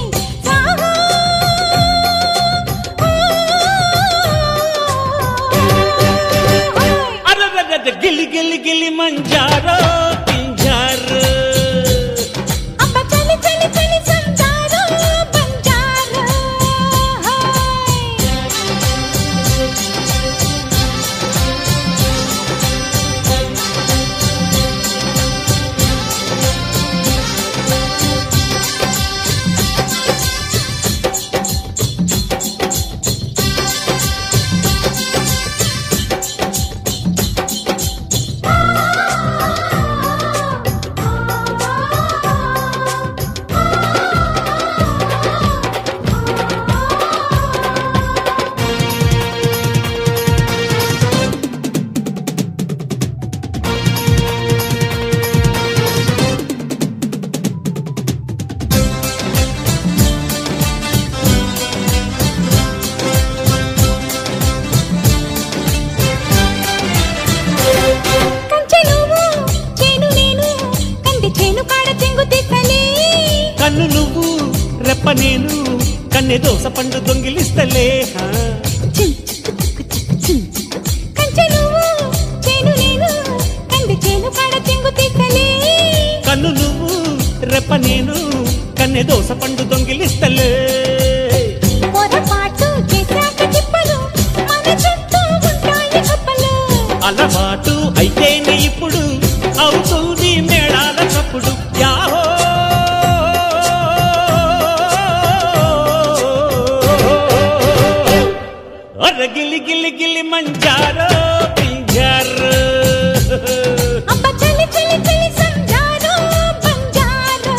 సాహో అర్ర గిల్లి గిల్లి గిల్లి మంజారో పింజారో. అబ్బ చలి చలి చలి సంజారో బంజారో. కంచె నువ్వు చేను నేను కంది చేను కాడ చెంగు తీసలే. కన్ను నువ్వు రెప్ప నేను కన్నె దోస పండు దొంగిలిస్తలే. కంచె నువ్వు చేను నేను కంది చేను కాడ చెంగు తీసలే. కన్ను నువ్వు రెప్ప నేను కన్నె దోస పండు దొంగిలిస్తలే. పొరపాటు చేశాక తిప్పలు మన చుట్టూ ఉంటాయి కప్పలు. అలవాటు అయితేనే ఇప్పుడు అవుతుంది మేళాల చప్పుడు. యాహో అర్ర గిల్లి గిల్లి గిల్లి మంజారో పింజారో. అబ్బ చలి చలి చలి సంజారో బంజారో.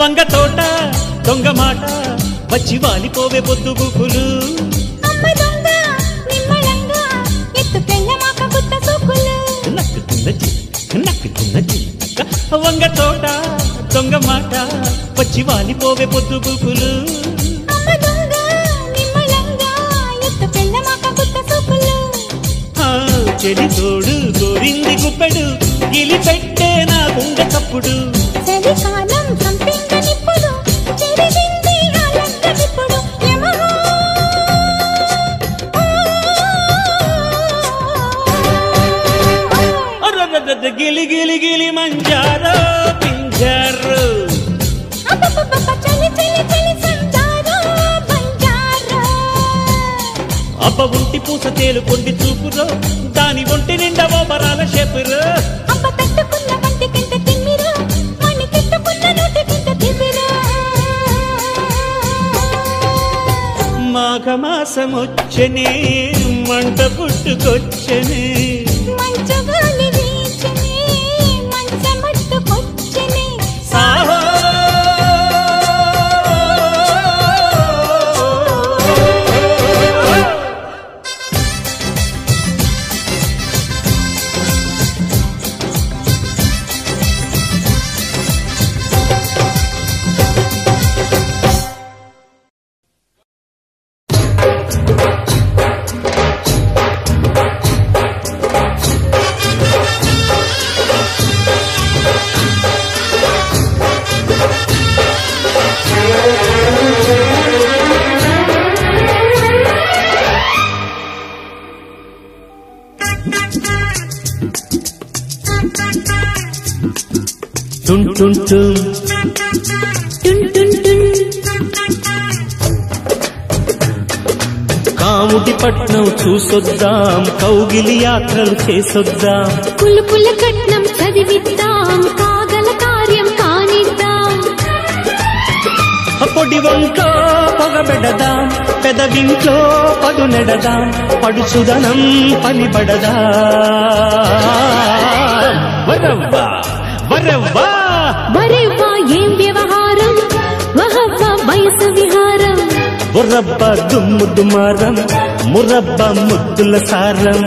వంగ తోట దొంగ మాట వచ్చి వాలిపోవే పొద్దు గుకులు. అమ్మ దొంగ నిమ్మళంగా ఎత్తు పెళ్ళమాక గుత్త సూకులు. నక్కుతున్న చిన్నక వంగ తోట దొంగ మాట వచ్చి వాలిపోవే పొద్దు గుకులు. అమ్మ దొంగ నిమ్మళంగా ఎత్తు పెళ్ళమాక గుత్త సూకులు. చెలి తోడు గోరింది గుప్పెడు గిలి పెట్టే నా గుండె కప్పుడు. చలికాలం సంపింగ నిప్పుడు చెరిగింది అలంక నిప్పుడు. యమహో గిలి గిలి గిలి మంజారో పింజారో అబ్బ ఒంటి పూస తేలు కొండి చూపురో దాని ఒంటి నిండా ఓబరాల షేపురో మాఘమాసమొచ్చనే మంట పుట్టుకొచ్చనే సాహో టున్ టున్ టున్ టున్ టున్ టున్ కాముడి పట్నం చూసొద్దాం కౌగిలి యాత్రలు చేసొద్దాం పుల్ల పుల్ల కట్నం చదివిద్దాం కాగల కార్యం కానిద్దాం పొడి వంట్లో పొగబెడదాం పెదవింట్లో పదు నెడదాం పడుచుదనం పనిబడదా వరవ్వా వరవ్వా వరేవా ఏం వ్యవహారం వహవ్వ వయసు విహారం బుర్రబ్బ దుమ్ము దుమారం మురబ్బ ముద్దుల సారం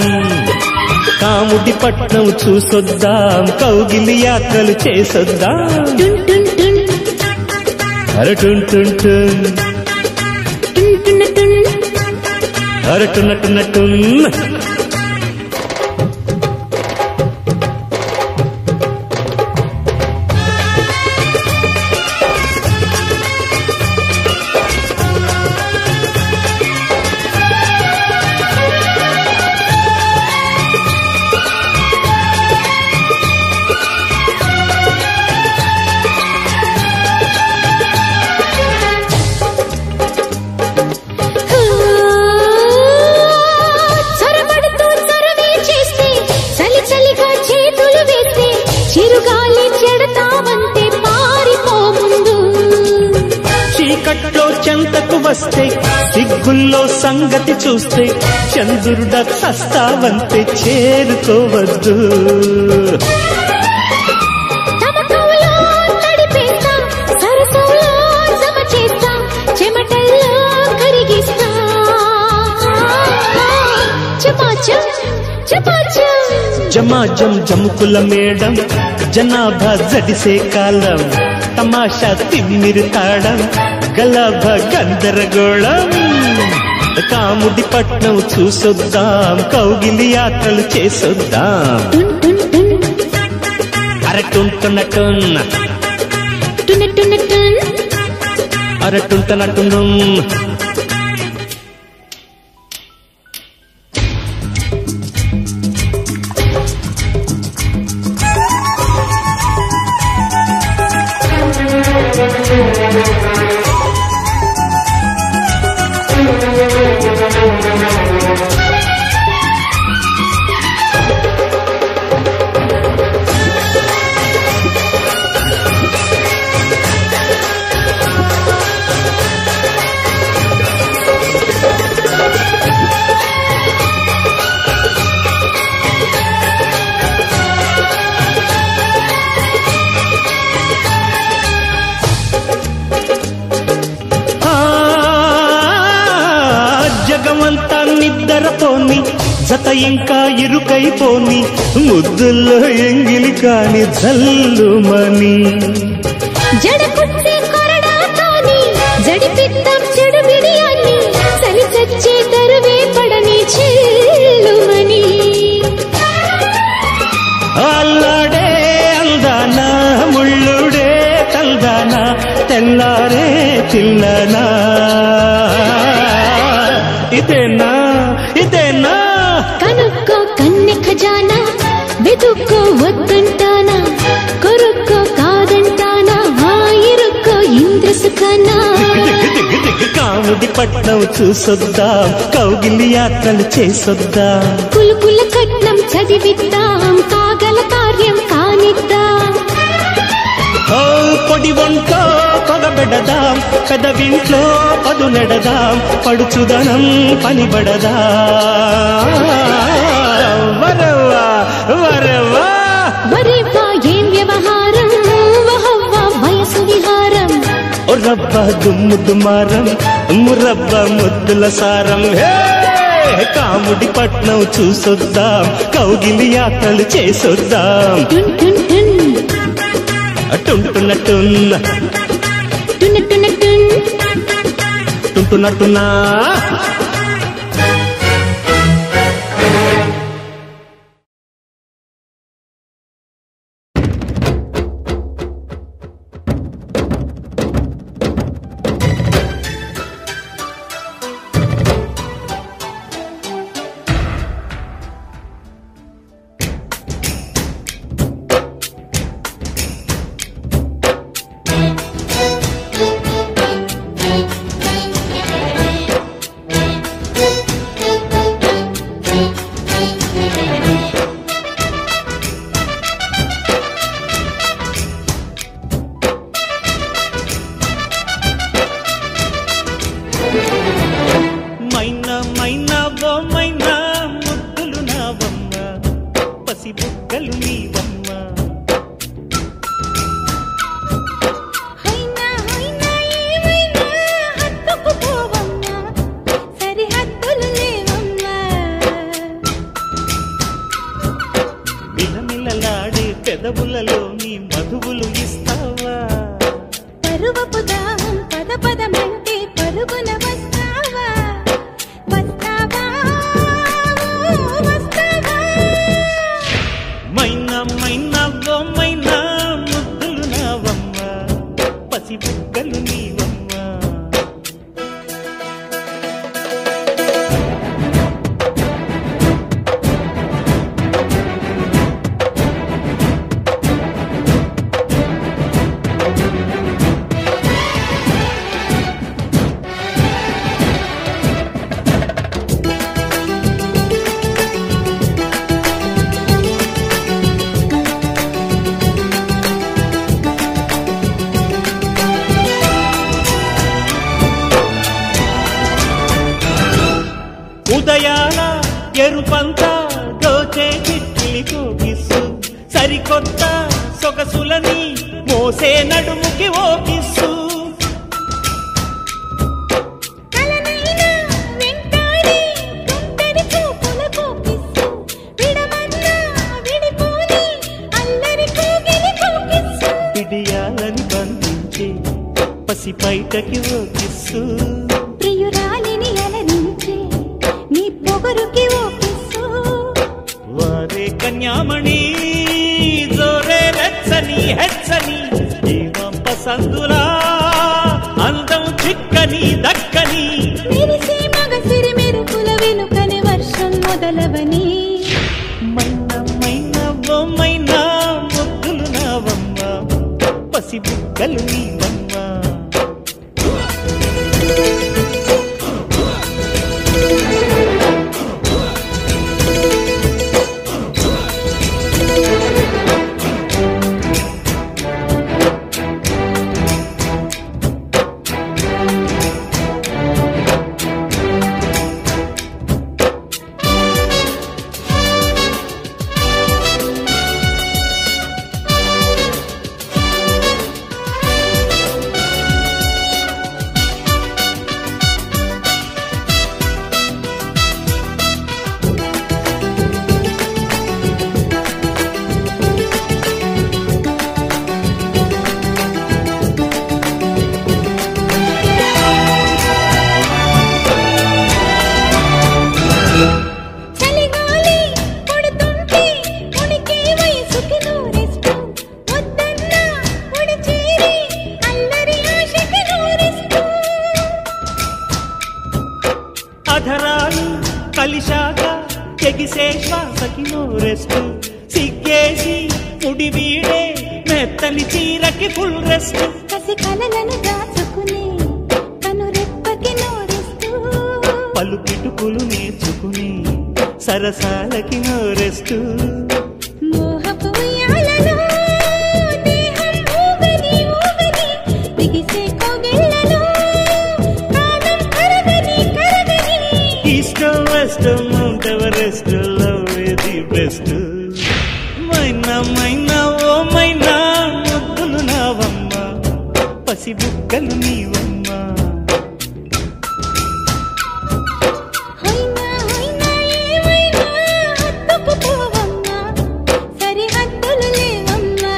కాముడి పట్నం చూసొద్దాం కౌగిలి యాత్రలు చేసొద్దాం టున్ టున్ టున్ అరే టున్ టున్ టున్ టున్ టున్ టున్ అరే టున్న టున్న టున్ చిరుగాలి చెడతావంటే పారిపో ముందు చీకట్లో చెంతకు వస్తే సిగ్గుల్లో సంగతి చూస్తే చంద్రుడ చస్తావంతే చేరుకోవద్దు తమకంలో తడిపేస్తా సరసంలో జమ చేస్తా చెమటల్లో కరిగిస్తా చపాచం చపాచం జమాజం జముకుల మేడం జనాభా జడిసే కాలం తమాషా తిమ్మిరి తాడం గలభ గందరగోళం కాముడి పట్నం చూసొద్దాం కౌగిలి యాత్రలు చేసొద్దాం టున్ టున్ టున్ అరటుంటున్న టున్న టున్ టున్ టున్ అరటుంటున్న టున్ను జగమంతా నిద్రపోని జత ఇంకా ఇరుకైపోని ముద్దుల్లో ఎంగిలి కాని జల్లుమని జడకుచ్చే కొరడాతోని జడిపిద్దాం చెడు బిడియాన్ని చలి చచ్చే తరువే పడని చెల్లుమని అల్లాడే అందాన ముళ్ళుడే తందాన తెల్లారే చిల్లనా ఇదేనా ఇదేనా కనుక్కో కన్నె ఖజానా వెతుక్కో వద్దంట కాముడి పట్నం చూసొద్దాం కౌగిలి యాత్రలు చేసొద్దాం కులుకుల కట్నం చదివిద్దాం కాగల కార్యం కానిద్దాం ఓ పొడి వంట్లో కొగబెడదాం పెదవింట్లో పదునెడదాం పడుచుదనం పనిబడదా వరవా వరవా వరేవా ఏం వ్యవహారం వహవ్వ వయసు విహారం ఓ రబ్బ దుమ్ము దుమారం మురబ్బ ముద్దుల సారం హే కాముడి పట్నం చూసొద్దాం కౌగిలి యాత్రలు చేసొద్దాం టున్ టున్ టున్ టుంటున్న టున్న టున్ టున్ టున్ టుంటున్న టున్నా పెదవులలో నీ మధువులు ఇస్తావా పరువపు దాహం పద పదమంటే పరుగున వస్తావా వస్తావా వస్తావా మైనా మైనా ఓ మైనా ముద్దులు నావమ్మ పసి బుగ్గలు నీవమ్మ ఉదయాల ఎరుపంతా దోచే చిట్లి కోకిసు సరికొత్త సొగసులని మోసే నడుముకి ఓకిసు కలనైనా వెంటాడి తుంటరి చూపుల కోకిసు విడమన్నా విడిపోని అల్లరి కోగిలి కోకిసు పిడియాలని బంధించే పసి పైటకి ఓకిసు ప్రియురాలిని అలరించే నీ పొగరుకి ఓకిసు వారే కన్యామణి జోరే వెచ్చని హెచ్చని జీవం పసందులా అందం చిక్కని దక్కని మెరిసే మగసిరి మెరుపుల వెనుకని వర్షం మొదలవని మైనా మైనా ఓ మైనా ముద్దులు నావమ్మ పసి బుగ్గలు నీవమ్మ చలిగాలి కొడుతుంటే ఉనికి వయసుకి నూరిస్తూ వద్దన్నా ఉడి చేరి అల్లరి ఆశకి నూరిస్తూ అధరాలు కలిశాక తెగిసే శ్వాసకి నోరెస్ట్ సిగ్గేసి ముడి వీడే మెత్తని చీరకి ఫుల్ రెస్ట్ కసి కలలను దాచుకుని కను రెప్పకి నూరి వలపులు నేర్చుకుని సరసాలకి నో రెస్టు మోహపు ఉయ్యాలలో దేహం ఊగని ఊగని బిగిసే కోగిళ్ళలో కాలం కరగని కరగని east west Mount Everest love the best మైనా మైనా ఓ మైనా ముద్దులు నావమ్మ పసి బుక్కలు నీవమ్మ హైనా హైనా ఏమైనా హత్తుకు పోవమ్మా సరిహద్దులు లేవమ్మా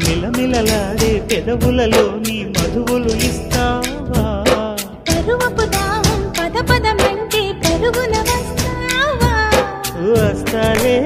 మిలమిలలాడే పెదవులలో నీ మధువులు ఇస్తావా పరువపు దాహం పద పదమంటే పరుగున వస్తావా వస్తాలే